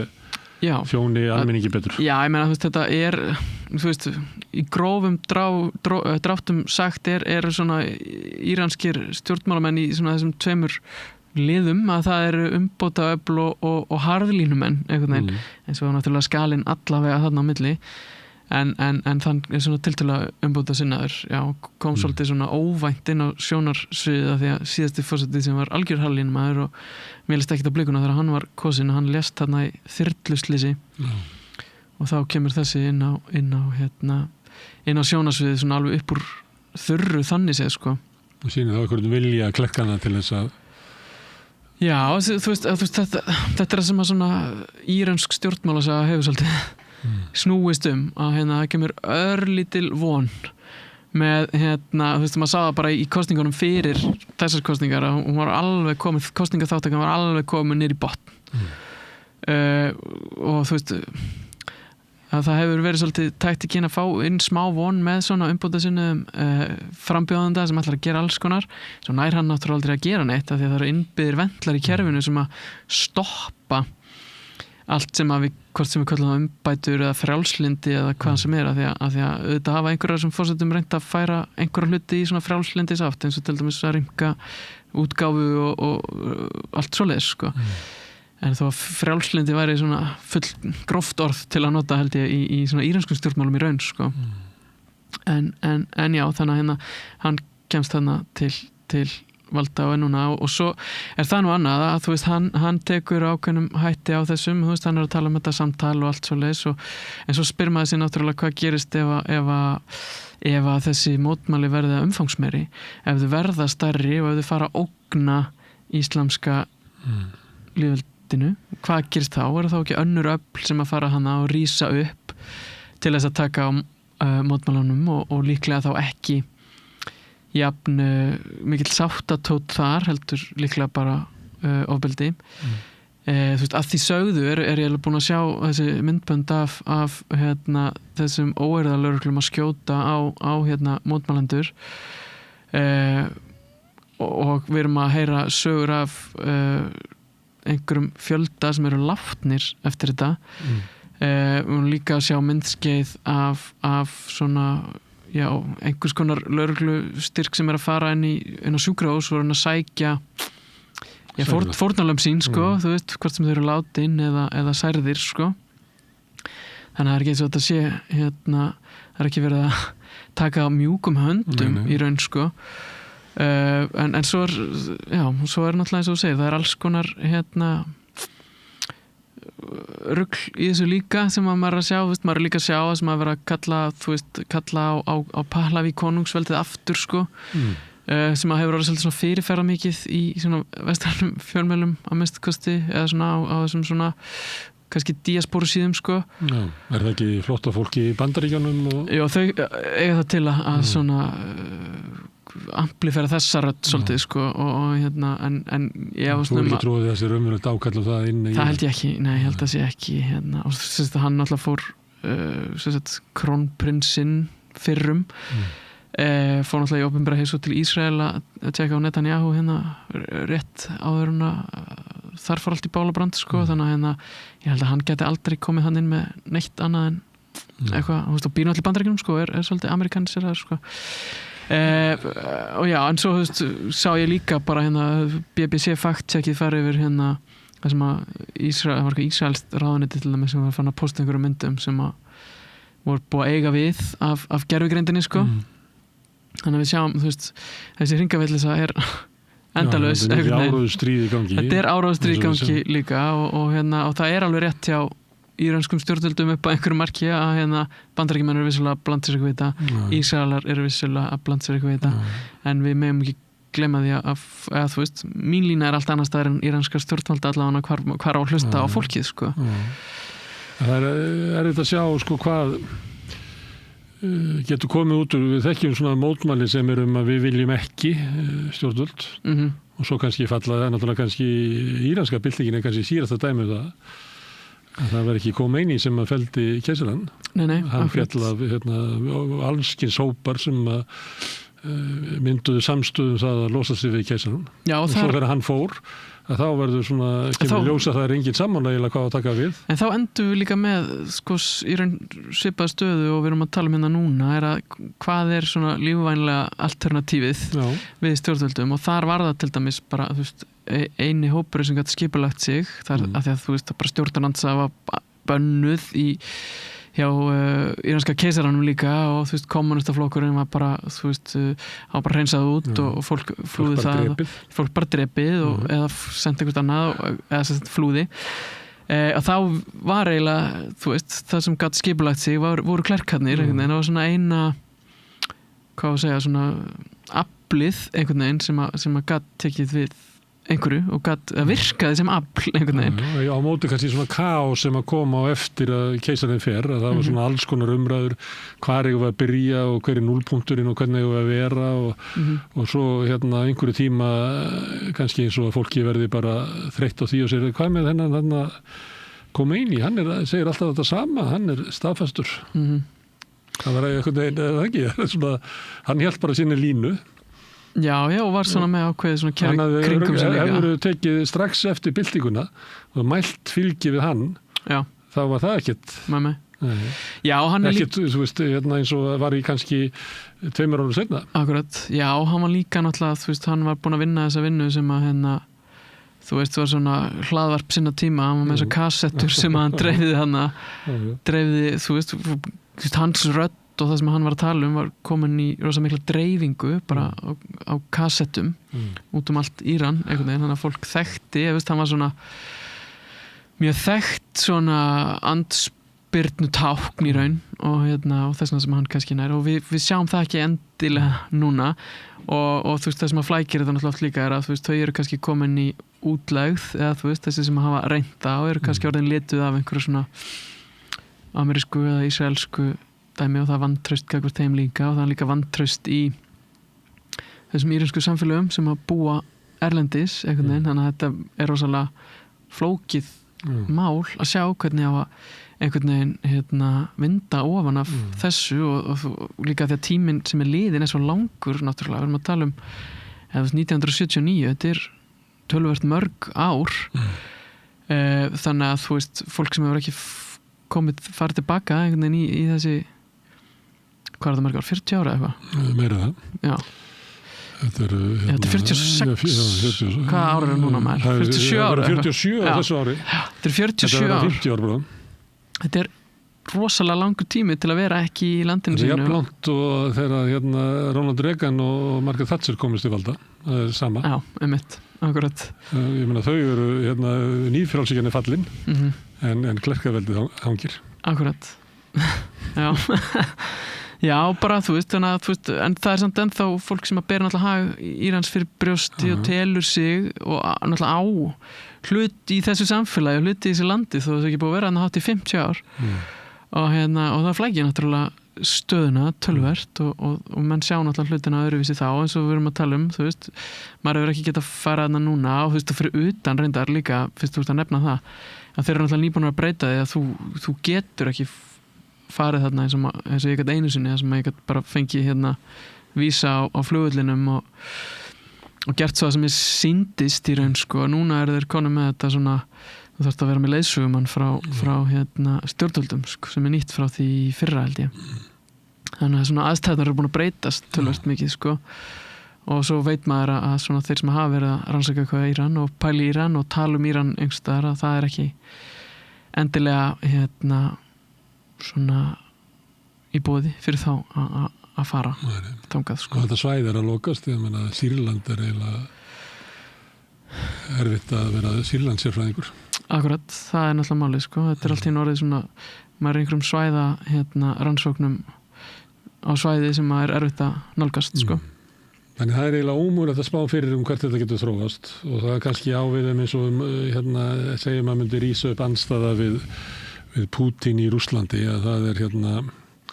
þjóni almenningi betur. Já, ég meina þú veist þetta þú veist, í grófum dráttum sagt svona íranskir stjórnmálamenn í svona þessum 2 liðum að það eru umbótaöfl og harðlínumenn einhvern veginn, eins og náttúrulega skalinn allavega þarna á milli en þann svona tiltölulega umbóta sinnaður, já, kom svolítið svona óvænt inn á sjónarsviða því að síðasti forsetið sem var algjör harðlínumaður og mér list ekkert á blikuna þegar hann var kosinn og hann lést þarna í þyrluslýsi og þá kemur þessi inn á sjónarsviðið svona alveg upp úr þurru þannig séð sko. Og sýnir það okkur vilja klekkana til þess að já, þú veist þetta það sem að svona íransk stjórnmálasaga hefur svolítið snúist að það kemur örlítil von með þú veist, maður sá það bara í kosningunum fyrir þessar kosningar að hún var alveg komin, kosningaþátttakan var alveg komin niður í botn og þú veist að það hefur verið svolítið taktikinn að fá inn smá von með svona umbótasinnum frambjóðanda sem ætlar að gera alls konar, svo nær hann náttúrulega aldrei að gera neitt af því að það eru innbyggðir ventlar í kerfinu sem að stoppa allt sem að við, hvort sem við kallum það umbætur eða frjálslindi eða hvað sem er af því að auðvitað hafa einhverjar sem forsetum reynt að færa einhverja hluti í svona frjálslindis átt eins og til dæmis að rýmka útgáfu og allt svoleiðis sko. En þó að frjálslindi væri svona full gróft orð til að nota held ég í svona írenskum stjórnmálum í raun sko. En já, þannig að hérna hann kemst þarna til valda og núna og svo er það nú annað að þú veist hann tekur ákveðnum hætti á þessum, þú veist hann er að tala um þetta samtal og allt svoleiðis en svo spyr maður sig náttúrulega hvað gerist ef að þessi mótmæli verða umfangsmeiri, ef þau verða stærri og ef þau fara að ógna íslamska lýðveldinu, hvað gerist þá? Er þá ekki önnur öfl sem að fara hana og rísa upp til þess að taka á mótmælunum og líklega þá ekki jafn mikill sáttatótt þar heldur líklega bara ofbeldi þú veist, að því sögðu er ég alveg búin að sjá þessi myndbönd af hérna, þessum óeirðalögreglum að skjóta á hérna, mótmælendur og við erum að heyra sögur af einhverjum fjölda sem eru látnir eftir þetta við erum líka að sjá myndskeið af svona já, einhvers konar lögreglustyrk sem er að fara inn á sjúkrahús og er að sækja fórnarlömb sín sko, þú veist, hvort sem þau eru látin eða særðir sko. Þannig að það er ekki eins og þetta sé hérna, það er ekki verið að taka á mjúkum höndum í raun sko. En svo er náttúrulega eins og þú segir, það er alls konar hérna rugl í þessu líka sem að maður er að sjá, veist, maður er líka að sjá sem að vera að kalla á Pahlaví konungsveldið aftur sko, sem að hefur orðið svolítið svona fyrirferða mikið í svona vestrænum fjölmiðlum að mestu kosti eða svona á þessum svona kannski diasporu síðum sko. Já, er það ekki flotta fólki í Bandaríkjunum? Já, þau eiga það til að svona amplifera þessa rödd svolítið sko og hérna en ég Þú er ekki trúið þessi raunverulegt ákall og það inn í það held ég ekki, nei ég held að sé ekki hérna, og þess að hann alltaf fór krónprinsinn fyrrum fór náttúrulega í opinbera heimsókn til Ísrael að tjekka á Netanyahu hérna rétt áður en að þar fór allt í bálabrand sko þannig að hérna ég held að hann geti aldrei komið hann inn með neitt annað en eitthvað, þú veist, og býr náttúrulega í Bandaríkjunum sko er svolítið amerikaniseraður sko og já, en svo þú veist, sá ég líka bara hérna BBC fact-checkið fara yfir hérna það sem að Ísraels ráðuneyti til dæmis sem var fann að posta einhverjum myndum sem að voru búið að eiga við af gervigreindinni sko þannig að við sjáum, þú veist, þessi hringavillisa er endalaus. Þetta er áróðustríð í gangi. Þetta er áróðustríð í gangi líka og hérna, og það er alveg rétt hjá íranskum stjórnvöldum upp á einhverju marki að hérna Bandaríkjamenn eru vissulega að blanda sér eitthvað í þetta, Ísraelar eru vissulega að blanda sér eitthvað í þetta en við megum ekki glemma því að þú veist, mín lína er allt annars staðar en íranskar stjórnvalda allavega hvar á að hlusta á fólkið sko. Það er þetta að sjá sko hvað getur komið út úr, við þekkjum svona mótmæli sem er að við viljum ekki stjórnvöld og svo kannski falla það náttúrulega kannski íranska byltingin er kannski síðasta dæmi það var ekki Khomeini sem að feldi keisarann. Hann fjall af allskins hópar sem mynduðu samstöðum það að losa sig við keisarann og svo þegar hann fór að þá verður svona, kemur ljósa það er engin sammála hvað að taka við. En þá endum við líka með sko í raun svipaða stöðu og við erum að tala um hérna núna er að hvað er svona lífvænlega alternatívið við stjórnvöldum og þar var það til dæmis bara, þú veist, eini hópur sem gæti skipulagt sig þar að því að þú veist að bara stjórnarnandsa var bönnuð hjá íranska keisaranum líka og þú veist kommunistaflokkurinn var bara þú veist, hann var bara hreinsað út og fólk flúði fólk bara drepið og eða sent eitthvað annað eða sent flúði og þá var eiginlega þú veist, það sem gæti skipulagt sig voru klerkarnir einhvern veginn, það var svona eina hvað að segja, svona aflið einhvern veginn sem að gæti tekið við einhverju og virkaði sem afl einhvern veginn. Á móti kannski svona kaos sem að koma á eftir að keisarinn fer, að það var svona alls konar umræður hvar eigum við að byrja og hver er núllpunkturinn og hvernig eigum við að vera og svo hérna einhverju tíma kannski eins og að fólki verði bara þreytt á því og segir hvað með þennan Khomeini, hann segir alltaf þetta sama, hann staðfastur. Það var einhvern veginn, eða ekki, svona, hann hélt bara sinni línu. Já, og var svona með ákveðið svona kerfi kringum sig líka. Hann hefur tekið strax eftir byltinguna og mælt fylgi við hann, þá var það ekkert. Nei. Já, hann ekkert, þú veist, eins og var í kannski 2 árum seinna. Akkurat, já, hann var líka náttúrulega, þú veist, hann var búin að vinna þessa vinnu sem að þú veist, var svona hlaðvarp sinna tíma, hann var með þessar kassettur sem hann dreifði, þú veist, hans rödd og það sem hann var að tala var komin í rosa mikla dreifingu bara á kassettum út allt Íran, einhvern veginn, þannig að fólk þekkti, ég veist, hann var svona mjög þekkt svona andspyrnu tákn í raun og þess vegna sem hann kannski nær og við sjáum það ekki endilega núna og þú veist, það sem að flækir þetta náttúrulega oft líka að þú veist, þau eru kannski komin í útlegð eða þú veist, þessi sem hafa reynda og eru kannski orðin lituð af einhverju svona amerísku eða ísraelsku dæmi og það vantraust gagnvart þeim líka og það líka vantraust í þessum íransku samfélögum sem að búa erlendis einhvern veginn, þannig að þetta rosalega flókið mál að sjá hvernig á að einhvern veginn vinda ofan af þessu og líka því að tíminn sem liðin svo langur náttúrulega, við erum að tala 1979, þetta töluvert mörg ár þannig að þú veist, fólk sem hefur ekki farið tilbaka einhvern veginn í þessi hvað það mörg ár, 40 ára eitthvað? Meira það. Já. Þetta eru... Þetta 46. Hvað ára núna maður? 47 ára. 47 á þessu ári. Þetta 47 ár. Þetta 50 ár bara. Þetta rosalega langur tími til að vera ekki í landinu sínu. Þetta jafnlangt og þegar Ronald Reagan og Margaret Thatcher komist í valda. Það sama. Já, einmitt. Akkurat. Ég meina þau eru nýfrjálsíkjan fallin en klerkaveldið hangir. Akkurat. Já. Já, bara þú veist, en það samt ennþá fólk sem að bera náttúrulega hag Írans fyrir brjósti og telur sig og náttúrulega á hlut í þessu samfélagi og hlut í þessu landi þó það ekki búið að vera hann hátt í 50 ár og það flækir náttúrulega stöðuna tölvert og menn sjá náttúrulega hlutina öðruvísi þá eins og við erum að tala þú veist, maður hefur ekki getað að fara þarna núna og þú veist, það fyrir utan reyndar líka fyrst þú veist að nefna það að þeir eru náttúrulega nýbúin að breyta því að þú getur ekki farið þarna eins og ég gæti einu sinni þar sem ég gæti bara fengið vísa á flugullinum og gert svo það sem ég sýndist í raun sko, og núna þeir konum með þetta svona, þú þarfst að vera með leiðsögumann frá stjórnvöldum sko, sem nýtt frá því fyrra held ég þannig að svona aðstæðnar eru búin að breytast tölvert mikið sko og svo veit maður að svona þeir sem hafa verið að rannsaka eitthvað Íran og pæli Íran og tala Íran einhverstaðar að það ekki endilega svona í boði fyrir þá að fara þangað sko. Og þetta svæði að lokast, ég meina Sýrland eiginlega erfitt að vera Sýrlandssérfræðingur. Akkurat, það náttúrulega málið sko, þetta allt í orðið svona maður einhverjum svæða rannsóknum á svæði sem maður erfitt að nálgast sko. Þannig það eiginlega ómögulegt að spá fyrir hvert þetta getur þróast og það kannski á við eins og segjum að myndi rísa upp andstaða við Pútín í Rússlandi að það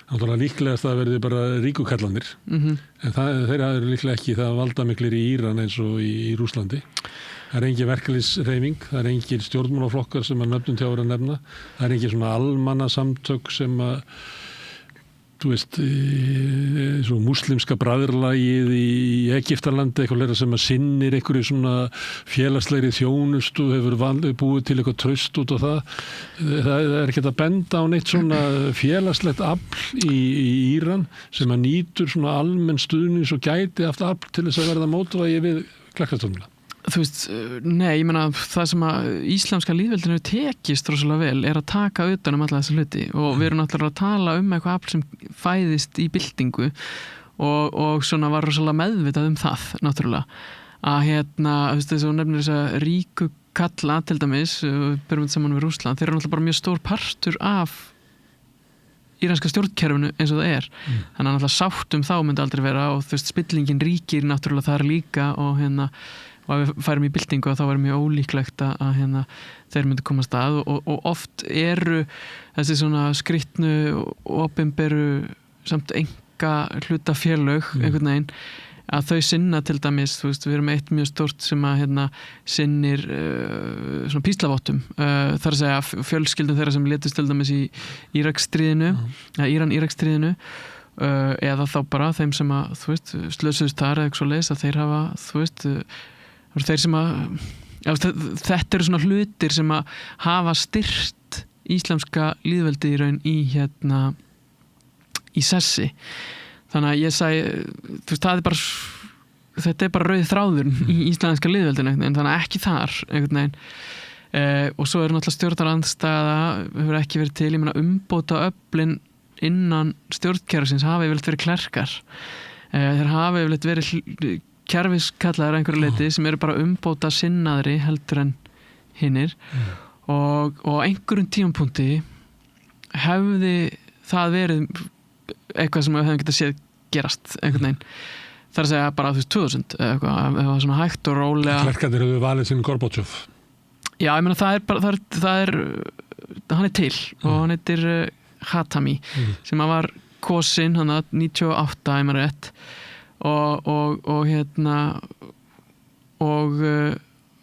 náttúrulega líklegast að verði bara ríkukallanir en þeirra eru líklega ekki það valdamiklir í Íran eins og í Rússlandi. Það er engin verkalýðshreyfing, það er engin stjórnmálaflokkar sem að nöfnum tjáur að nefna, það er engin svona almannasamtök sem að þú veist, svo múslimska bræðralagið í Egyptalandi, eitthvað sem að sinnir einhverju svona félagslegri þjónustu, hefur búið til eitthvað traust út á það. Það er ekki að benda á neitt svona félagslegt afl í Íran sem að nýtur svona almenn stuðnings og gæti aftur afl til þess að verða mótvægi við klerkastofnuna. Þú veist, nei, ég meina það sem að íslamska lýðveldinu tekist rosalega vel er að taka utan alla þessa hluti og við erum náttúrulega að tala eitthvað afl sem fæðist í byltingu og svona var rosalega meðvitað það náttúrulega að þú veist þess að nefnir þess að ríku kalla til dæmis, byrjum við saman við Rússland, þeir eru náttúrulega bara mjög stór partur af íranska stjórnkerfinu eins og það er þannig að náttúrulega sátt þá myndi aldrei vera og þú veist spillingin ríkir náttúrulega þar líka og og að við færum í byltingu og þá var mjög ólíklegt að þeir myndi komast að og oft eru þessi svona skrýtnu og opinberu samt enga hlutafélög einhvern veginn að þau sinna til dæmis, þú veist, við erum eitt mjög stórt sem að sinnir svona píslavottum, þar að segja fjölskyldum þeirra sem létust til dæmis í Íraksstríðinu, Íran-Íraksstríðinu, eða þá bara þeim sem að, þú veist, slösuðust þar eða eitthvað svoleiðis, að þeir hafa, þú veist, þeir sem að þetta eru svona hlutir sem að hafa styrkt íslamska lýðveldi í raun í sessi. Þannig að ég sagði, þú veist, þetta er bara rauði þráður í íslenska lýðveldinu, en þannig að ekki þar einhvern veginn. Og svo er náttúrulega stjórnarandstaða hefur ekki verið til, ég meina umbóta öflin innan stjórnkerfisins hafa yfirleitt verið klerkar. Þeir hafa yfirleitt verið kerfiskallaðir einhverju leiti sem eru bara umbóta sinnaðri heldur en hinnir. Og á einhverjum tímapunkti hefði það verið eitthvað sem við hefum getað séð gerast einhvern veginn. Það er að segja bara 2000 eitthvað, ef það var svona hægt og rólega. Klerkarnir hefur valið sinn Gorbachev. Já, ég meina það er bara hann er til og hann heitir Khatami sem var kosinn hann 98 ef maður rétt og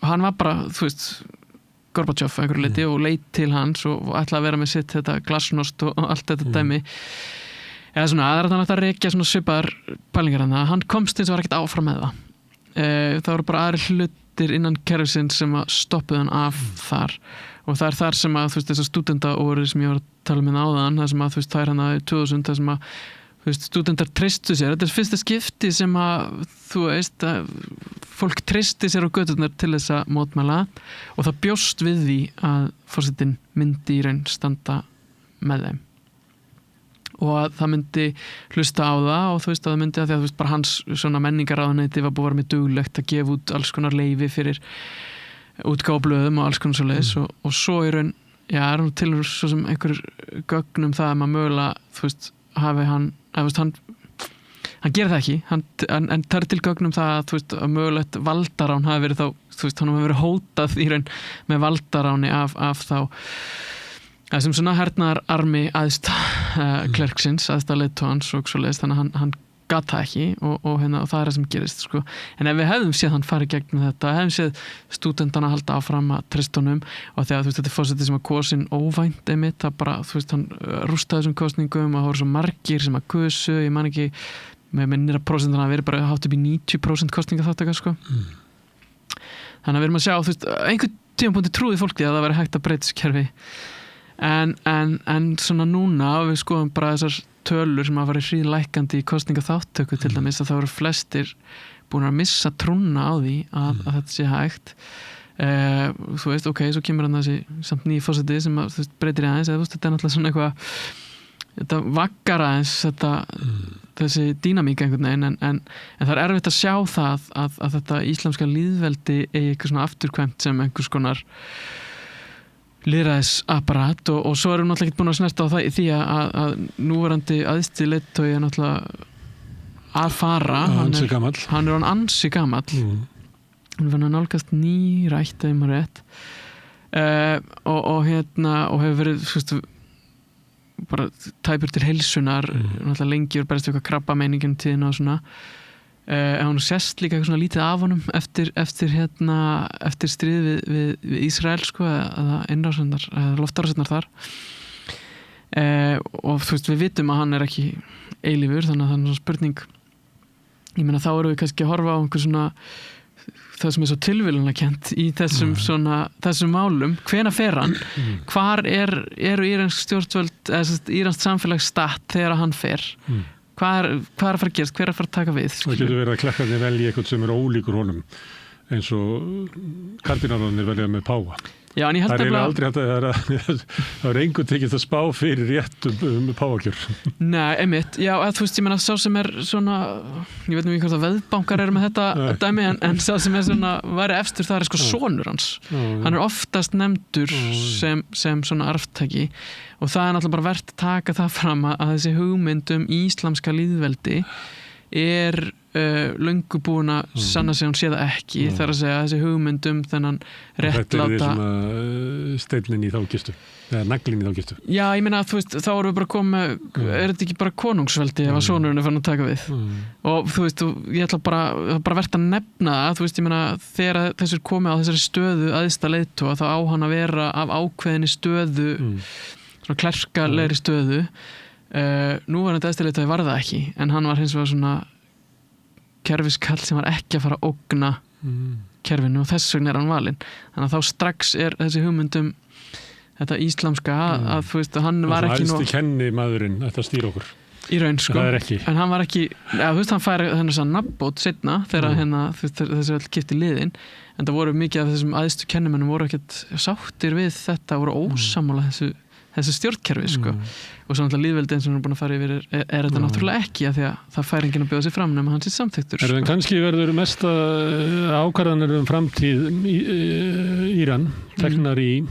hann var bara, þú veist, Gorbachev einhverju leiti og leit til hans og ætlaði að vera með sitt þetta glasnost og allt þetta dæmi. Eða svona, það er þannig að rekja svona svipaðar pælingar hann komst eins og var ekkert áfram með það. Það voru bara aðri hlutir innan kerfisins sem að stoppuðu hann af þar og það er þar sem að, þú veist, þessar stúdentaórið sem ég var að tala með áðan, það sem að, þú veist, það er hann að 2000, það sem að, þú veist, stúdentar treystu sér, þetta er fyrsta skipti sem að, þú veist, að fólk treysti sér á göturnar til þess að mótmæla og það bjóst við því að forsetinn myndi í raun standa með þeim og að það myndi hlusta á það og þú veist að það myndi að því að þú veist bara hans svona menningarráðuneyti var búið að vera með duglegt að gefa út alls konar leyfi fyrir útgáfublöðum og alls konar svoleiðis og svo í raun, já, er nú til svo sem einhver gögnum það að maður mögulega, þú veist, hafi hann, eða þú veist, hann gerir það ekki, en það er til gögnum það að, þú veist, að mögulegt valdarán hafi verið þá, þú veist, hann hafi verið hótað í raun með valdaráni af þá þessum svona hernaðararmi æðsta klerksins, æðsta leiðtogans og svoleiðis, þannig að hann gat það ekki og það er það sem gerist, sko. En ef við hefðum séð hann farið gegn þetta, hefðum séð stúdentana halda áfram að tristunum og þegar, þú veist, þetta er fórseti sem að kosin óvænt einmitt, það bara, þú veist, hann rústaði þessum kosningum og það voru svo margir sem að kusu, ég man ekki með nýra prósentan að veri bara hátt upp í 90% kosningaþáttaka, sko. Þannig að við erum að sjá, þú veist, einhvern tímapunkti trúði fólki að það væri hægt að breyta þessu kerfi en svona núna við skoðum bara þessar tölur sem að fara hríðlækkandi í kosningaþáttöku til dæmis að það voru flestir búin að missa trúna á því að þetta sé hægt þú veist, ok, svo kemur hann þessi samt nýji forseti sem að, þú veist, breytir í aðeins eða þú veist, þetta er náttúrulega svona eitthvað þetta vaggar aðeins þessi dýnamík einhvern veginn en það er erfitt að sjá það að þetta íslamska lýðveldi eigi eitthvað svona afturkvæmt sem einhvers konar lýðræðisapparat og svo erum við náttúrulega ekki búin að snerta á það í því að núverandi æðsti leiðtogi er náttúrulega að fara hann er ansi gamall hann var nálgast nýrætt ef maður rétt og hefur verið fyrst, bara tæpur til heilsunar náttúrulega lengi og berist eitthvað krabbameiningin tíðina og svona hún sést líka eitthvað svona lítið af honum eftir stríð við Ísrael, sko, eða innrásirnar eða loftárásirnar þar og þú veist, við vitum að hann er ekki eilífur, þannig að það er svona spurning ég meina þá erum við kannski að horfa á einhver svona það sem er svo tilviljunarkennt í þessum málum, hvenær fer hann hvar eru íransk stjórnvöld eða íranskt samfélag statt þegar hann fer hvað er að fara að gerast, hver er að fara að taka við það getur verið að klerkarnir velji eitthvað sem er ólíkur honum eins og kardinálunir velja með páfa já, en ég held það er aldrei það er engu tekið það spá fyrir réttum páfakjör nei, einmitt, já, þú veist, ég meina sá sem er svona, ég veit nú ekki hvort að veðbankar eru með þetta dæmi, en sá sem er svona, væri efstur, það er sko sonur hans hann er oftast nefndur sem svona arftaki og það er náttúrulega bara verðt að taka það fram að þessi hugmynd íslamska lýðveldi er löngu búin að sanna sig hún sé það ekki, þar að segja þessi hugmyndum þennan réttláta. Þetta er svona steinninn í þá kistu, eða naglinn í þá kistu. Já, ég meina að þú veist, þá erum við bara komið, er þetta ekki bara konungsveldi ef að sonurinn er fann að taka við? Og þú veist, ég ætla bara verðt að nefna það, þú veist, ég meina þegar þessir komið á þessari stöðu æðsta leiðtoga, þá á hann að vera af ákveðinni stöðu, svona klerkalegri stöðu. Nú var þetta æðsta leiðtogi var það ekki, en hann var hins vegar svona kerfiskall sem var ekki að fara að ógna kerfinu og þess vegna er hann valinn. Þannig að þá strax er þessi hugmyndum þetta íslamska að þú veist, hann var ekki æðsti kennimaðurinn ætti að stýra okkur. Í raun, sko. Það er ekki. En hann var ekki, þú veist, hann fær þess að nafnbót seinna þegar þessi all kipti liðin, en það voru mikið af þessum æðstu kennimennum voru ekkert sáttir við þetta, voru ósammála þessu stjórnkerfi, sko. Og svo náttúrulega lýðveldin sem hann er búin að fara yfir er þetta náttúrulega ekki, af því að það fær enginn að bjóða sig fram nema hann sé samþyktur. En kannski verður mesta ákvarðanir framtíð Íran teknar í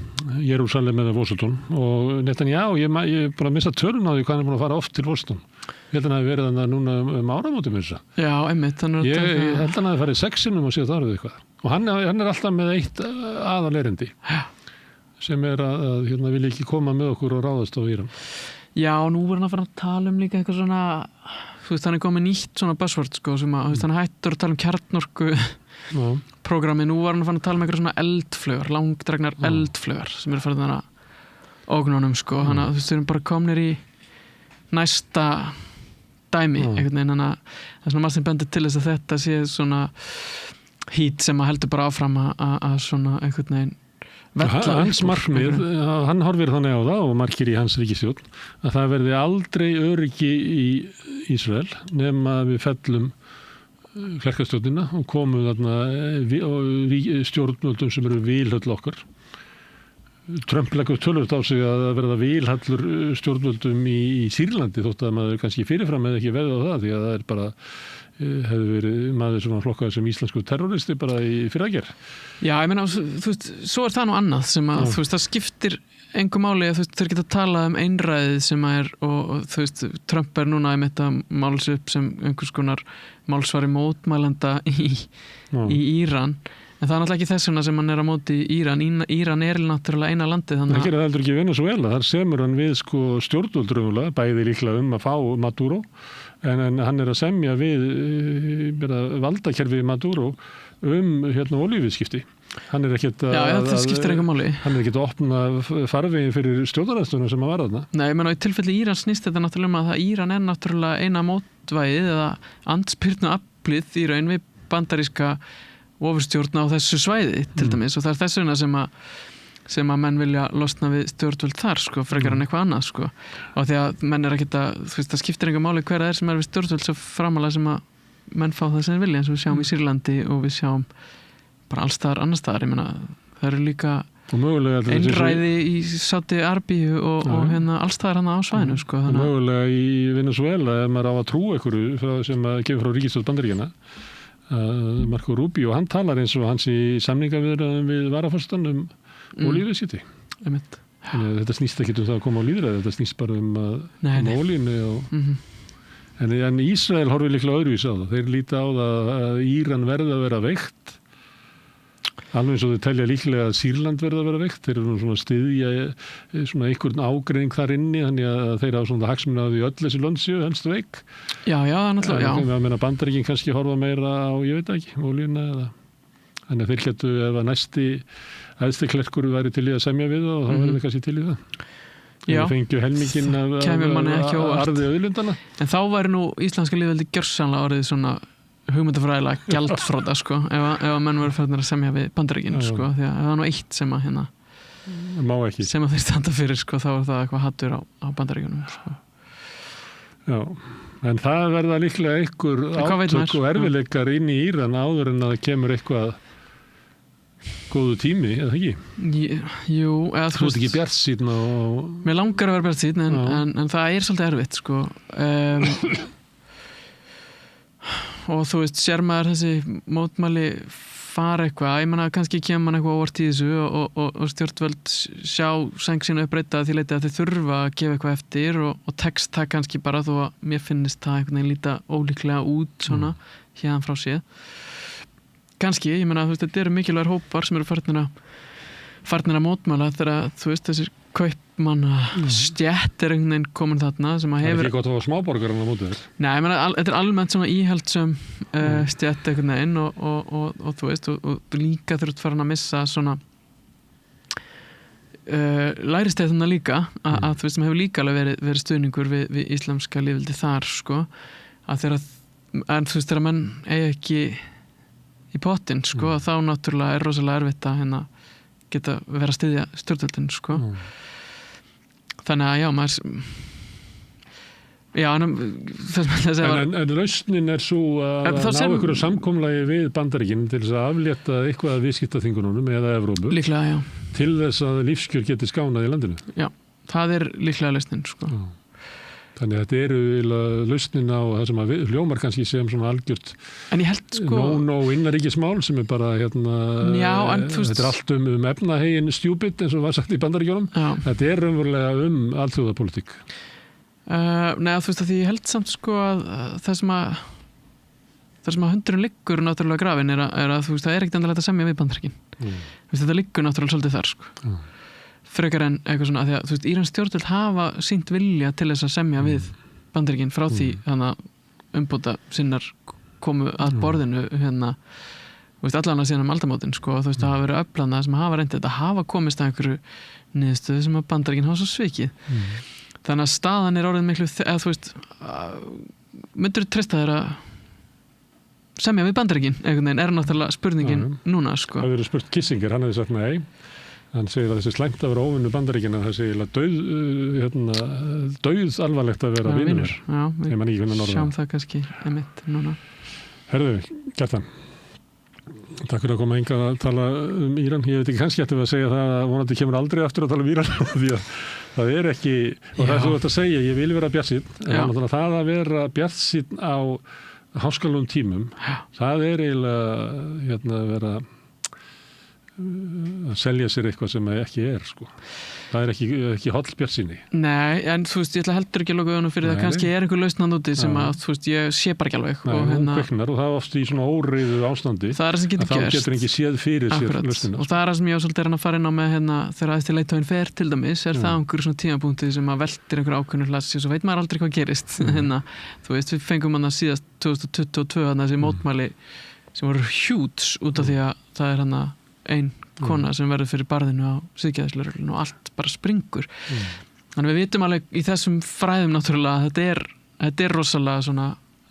Jerúsalem eða Washington og Netanyahu, ég bara missa tölun á því hvað hann er búin að fara oft til Washington. Ég held að hann hafi verið þannig núna áramótum þess að. Já, einmitt. Ég held að hann hafi farið 6 sinnum og síðan árið eitthvað. Og hann er alltaf með eitt aðalerindi sem er að vilja ekki koma með okkur og ráðast á Íran. Já, nú er hann að fara að tala líka eitthvað svona, þú veist, hann er komið nýtt svona buzzword, sko, sem að, þú veist, hann hættur að tala kjarnorku prógrami, nú var hann að fara að tala eitthvað svona eldflögar, langdregnar eldflögar sem eru farið þannig að ógnunum, sko, þannig að þú veist, við erum bara komnir í næsta dæmi, einhvern veginn, þannig að það er svona margt sem bendir til þess að þetta sé svona hít sem að heldur bara áfram að svona einhvern veginn hans markmið, hann horfir þannig á það og markir í hans ríkisstjórn að það verði aldrei öryggi í Ísrael nema við fellum klerkastjórnina og komum þarna stjórnvöldum sem eru vilhöll okkar. Trump leggur tölvöld á sig að verða vilhallur stjórnvöldum í Sýrlandi þótt að maður kannski fyrirfram hefði ekki veðið á það því að það er bara hefði verið maður sem var flokkaður sem íslensku terroristi bara í fyrragerð. Já, ég meina, þú veist, svo er það nú annað sem að, þú veist, það skiptir engu máli að þú veist, þeir geta að tala einræðið sem að er og þú veist, Trump er núna einmitt að máls upp sem einhvers konar málsvari mótmælanda í Íran, en það er náttúrulega ekki þess vegna sem hann er á móti í Íran. Íran er náttúrulega eina landið þannig að... Það gerir það heldur ekki Venezuela, þar semur hann við sko stjórnvöldröfulega, bæði líklega að fá Maduro, en hann er að semja við valdakerfi Maduro olíuviðskipti. Hann er ekkert það skiptir engu máli. Hann er ekkert að opna farvegin fyrir stjórnarandstöðuna sem að var þarna. Nei, ég meina, í tilfelli Íran snýst þetta náttúrulega að Íran er náttúrulega eina mótvægið eða andspyrnu aflið í raun við bandaríska ofurstjórna á þessu svæði til dæmis og það er þess vegna sem að menn vilja losna við stjórnvöld þar, sko, frekar en eitthvað annað, sko. Og því að menn er ekkert að, þú veist, það skiptir engu máli hver það er sem er við stjórnvöld svo framalega sem að menn fá það sem þeir vilja, eins og við sjáum í Sýrlandi og við sjáum bara alls staðar, annars staðar, ég meina, það eru líka einræði í Sádi-Arabíu og alls staðar hann á svæðinu, sko. Og mögulega í Venezuela, ef maður á að trúa einhverju sem að gefa frá ríkisstjórn Bandaríkjanna, Marco Rubio, hann talar eins og hans í samningaviðræðum við varaforstan olíuviðskipti. Þetta snýst ekki það að koma á lýðræði, þetta snýst bara olíunni en Ísrael horfir líklega öðruvís á það. Þeir líta á það að Íran verði að vera veikt alveg eins og þeir telja líklega að Sýrland verði að vera veikt. Þeir eru svona styðja svona einhvern ágreining þar inni þannig að þeir hafa svona hagsmuna á því öll þessi lönd séu helst veik. Já, náttúrulega, já. Ég meina Bandaríkin kannski horfa meira á, ég veit ekki, olíuna eða þannig að þeir getu ef að næsti æðsti klerkur væri til í að semja við og þá verður við kannski til í það. Já, við fengjum helminginn af arði auðlundana. En þá væri nú íslenska lýðveldi gjörsamlega orðið svona hugmyndafræðilega gjaldfróta, sko, ef að menn verður færðin að semja við Bandaríkin, sko, því að ef það er nú eitt sem að má ekki. Sem að þeir standa fyrir, sko, þá er það eitthvað hattur á Bandaríkunum, sko. Já, en það verða líklega einhver átök og erfileikar inn í Íran áður en að það kemur eitthvað góðu tími, eða ekki? Jú, eða þú veist ekki bjartsýnn og... Mér langar að vera bjartsýnn en það er svolítið erfitt, sko. Og þú veist, sér maður þessi mótmæli fara eitthvað, ég menna kannski kemur man eitthvað óvart í þessu og stjórnvöld sjá sæng sína uppbreyta því leiti að þau þurfa að gefa eitthvað eftir og tekst það kannski bara þó að mér finnist það einhvern veginn líta ólíklega út svona hérðan frá séð. Kannski, ég meina, þú veist, þetta eru mikilvægur hópar sem eru farnir að mótmæla þegar, þú veist, þessir kaupmanna stjætt er einhvern veginn komin þarna sem að hefur... Það er ekki gott að fá smáborgarinn á móti þér. Nei, ég meina, þetta er almennt svona íhaldsum stjætt einhvern veginn og þú veist, og líka þurft farin að missa svona læristæðuna líka að þú veist, sem hefur líka alveg verið stuðningur við íslamska lífildi þar, sko, að þegar en þú veist, þegar menn eigi ekki í pottinn, sko, þá náttúrulega er rosalega erfitt að geta vera að styðja stjórnvöldin, sko. Þannig að, já, maður... Já, en lausnin er svo að ná einhverju samkomulagi við Bandaríkin til þess að aflétta eitthvað af viðskiptaþvingununum eða Evrópu. Líklega, já. Til þess að lífskjör geti skánað í landinu. Já, það er líklega lausnin, sko. Já. Þannig að þetta eru lausnin á það sem að hljómar kannski sem svona algjört innanríkismál sem er bara já, þetta er allt efnahegin stjúpid eins og var sagt í Bandaríkjunum. Þetta er raunverulega alþjóðapólitík. Nei, þú veist að því ég held samt sko að það sem að hundurinn liggur náttúrulega grafin er að þú veist það er ekkert endalega að semja við Bandaríkin. Þetta liggur náttúrulega svolítið þar, sko. Frekar en eitthvað svona, því að þú veist, Írans stjórnvöld hafa sýnt vilja til þess að semja við Bandaríkin frá því þannig að umbóta sinnar komu að borðinu þú veist, allan að síðan aldamótin, sko, og þú veist, það hafa verið öflana sem hafa reyndið þetta hafa komist að einhverju niðurstöðu sem að Bandaríkin hafa svo svikið. Þannig að staðan er orðin miklu, eða þú veist, myndirðu treysta þér að semja við Bandaríkin, einhvern veginn, er náttúrulega spurningin núna, sko. Það verið spurt Kissinger, hann hefði sagt nei. Hann segir að þessi slæmt að vera óvinnu Bandaríkina, það segir að dauð alvarlegt að vera vinur. Já, við sjáum það kannski einmitt núna. Herðu, Kjartan, takk fyrir að koma hingað að tala Íran. Ég veit ekki, kannski ættum við að segja það að vonandi kemur aldrei aftur að tala Íran því að það er ekki, og það er þú ert að segja, ég vil vera bjartsýnn, en það að vera bjartsýnn á háskalegum tímum, það er eiginlega að vera að selja sér eitthvað sem ekki er, sko. Það er ekki holl bjartsýni. Nei, en þú veist, ég ætla heldur ekki að loka augunum fyrir það, kannski er einhver lausn úti sem að, þú veist, ég sé bara ekki alveg. Nei, hún kveiknar og það er oft í svona óreiðu ástandi. Það er það sem getur gerst. Þá getur ekki séð fyrir sér lausnina. Og það er það sem ég svolítið að fara inn á með þegar æðsti leiðtoginn fer til dæmis, er það einhver svona tímapunkti sem að veltir einhver ákveðnu hlasi, svo veit maður aldrei hvað gerist. Þú veist, við fengum hana síðast 2022 þessi mótmæli sem voru huge út af því að það er ein kona sem verður fyrir barðinu á siðgæðislögreglunni og allt bara springur. Þannig við vitum alveg í þessum fræðum náttúrulega að þetta er rosalega svona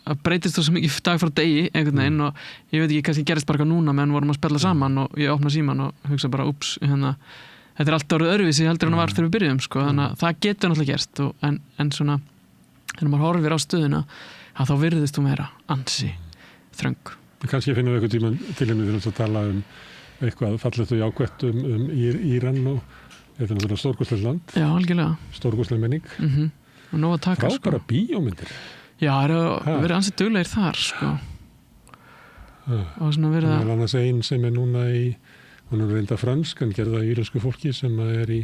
að breytist það svo mikið dag frá degi einhvern veginn og ég veit ekki, kannski gerist bara núna meðan vorum að spjalla saman og ég opna síman og hugsa bara ups, þetta er allt orðið öðruvísi heldur en það var þegar við byrjuðum, sko, þannig að það getur náttúrulega gerst en svona, þegar maður horfir á stöðuna að þá virðist hún vera ansi þröng. Kannski finnum við eitthvað tíma til henni til að tala eitthvað fallegt og jákvætt Íran og þetta er náttúrulega stórkostlega land. Já, algjörlega. Stórkostlega menning. Og nóg að taka, sko. Frábæra bíómyndir. Já, það er verið ansið duglegir þar, sko. Og svona verið að... Það er annars ein sem er núna hún er reynda fransk, hann gerða íransku fólki sem er í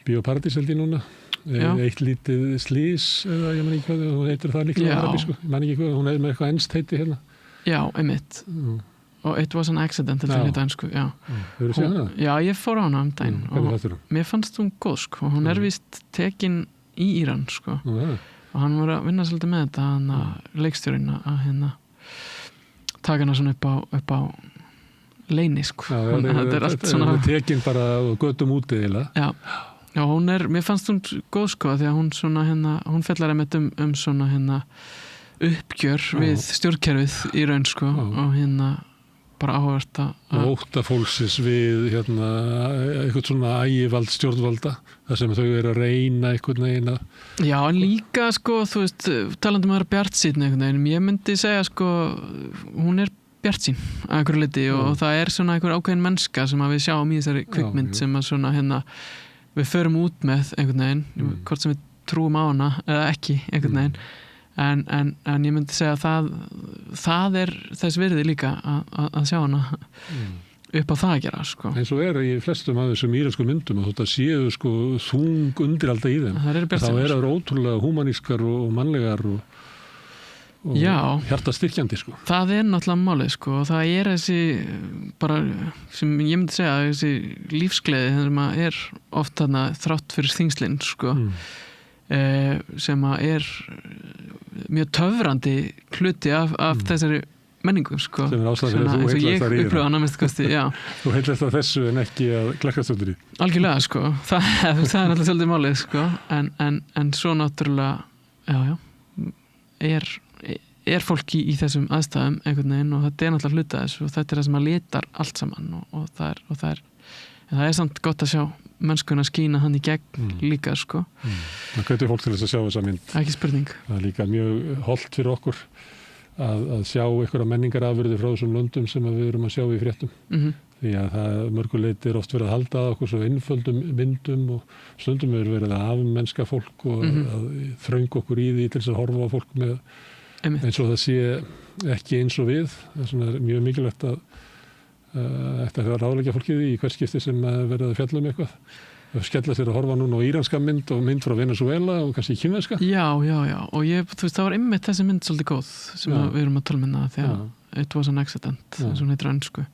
Bíóparadís held ég núna. Eitt lítið slís, eða ég man ekki hvað, hún heitir það líklega á arabísku. Ég man ekki hvað, hún er með eitthvað enskt heiti hérna. Já, einmitt. Og It Was an Accident til þetta einsku, já. Hefur þú séð hana? Já, ég fór á hana daginn og mér fannst hún góð, sko. Hún er víst tekin í Íran, sko. Og hann var að vinna svolítið með þetta, leikstjórinn að taka hana svona upp á leini, sko. Þetta er allt svona... Það er tekin bara og göttum úti, eiginlega. Já, mér fannst hún góð, sko, því að hún svona hún fellar einmitt svona uppgjör við stjórnkerfið í raun, sko, og bara áhugavert að ótta fólksins við eitthvað svona ægivald stjórnvalda þar sem þau eru að reyna einhvern veginn að Já, en líka, sko, þú veist, talandi um að vera bjartsýnn einhvern veginn, ég myndi segja, sko, hún er bjartsýnn að einhverju liti og það er svona einhver ákveðin mennska sem að við sjáum í þessari kvikmynd sem að svona við förum út með einhvern veginn, hvort sem við trúum á hana eða ekki einhvern veginn en ég myndi segja að það er þess virði líka að sjá hana upp á það að gera, sko. Eins og í flestum af þessum íransku myndum og þetta séu, sko, þung undiralda í þeim. Þá það ótrúlega húmanískar og mannlegar og hjartastyrkjandi sko. Það náttúrulega málið sko og það þessi bara sem ég myndi segja þessi lífsgleði sem að oft þarna þrátt fyrir þingslinn sko sem að mjög töfrandi hluti af þessari menningu sko sem ástæða fyrir að þú heillast að ríða þú heillast að þessu en ekki að klekkast undir í algjörlega sko það náttúrulega svolítið málið sko en svo náttúrulega er fólk í þessum aðstæðum einhvern veginn og þetta náttúrulega hluta þessu og þetta það sem að litar allt saman og það samt gott að sjá mennskuna skína hann í gegn líka sko það hvetur fólk til þess að sjá þessa mynd ekki spurning það líka mjög hollt fyrir okkur að sjá einhverja menningarafurði frá þessum löndum sem við erum að sjá í fréttum því að það mörguleiti oft verið að halda að okkur svo einföldum myndum og stundum verið að afmennska fólk og að þröng okkur í því til þess að horfa á fólk með eins og það sé ekki eins og við það er mjög mikilvægt að ráðleggja fólkið í hvert skipti sem verið að fjalla eitthvað skella sér að horfa núna á íranska mynd og mynd frá Venezuela og kannski kínverska Já, og þú veist það var einmitt þessi mynd svolítið góð sem við erum að tala því að It Was an Accident eins og hún heitir á ensku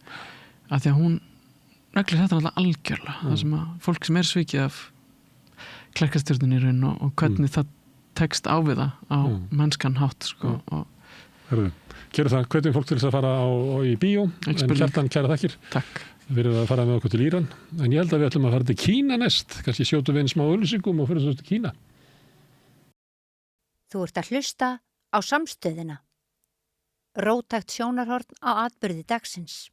að því að hún reglir þetta náttúrulega algjörlega það sem að fólk sem svikið af klerkastjörnunni í raun og hvernig það tekst á við það á mennskan hátt sko Gerum það, hvetjum fólk til þess að fara í bíó en Kjartan, kæra þakkir Takk Við erum að fara með okkur til Íran en ég held að við ætlum að fara til Kína næst kannski sjótum við einn smá auglýsingum og fyrir svo til Kína Þú ert að hlusta á Samstöðina róttækt sjónarhorn á atburði dagsins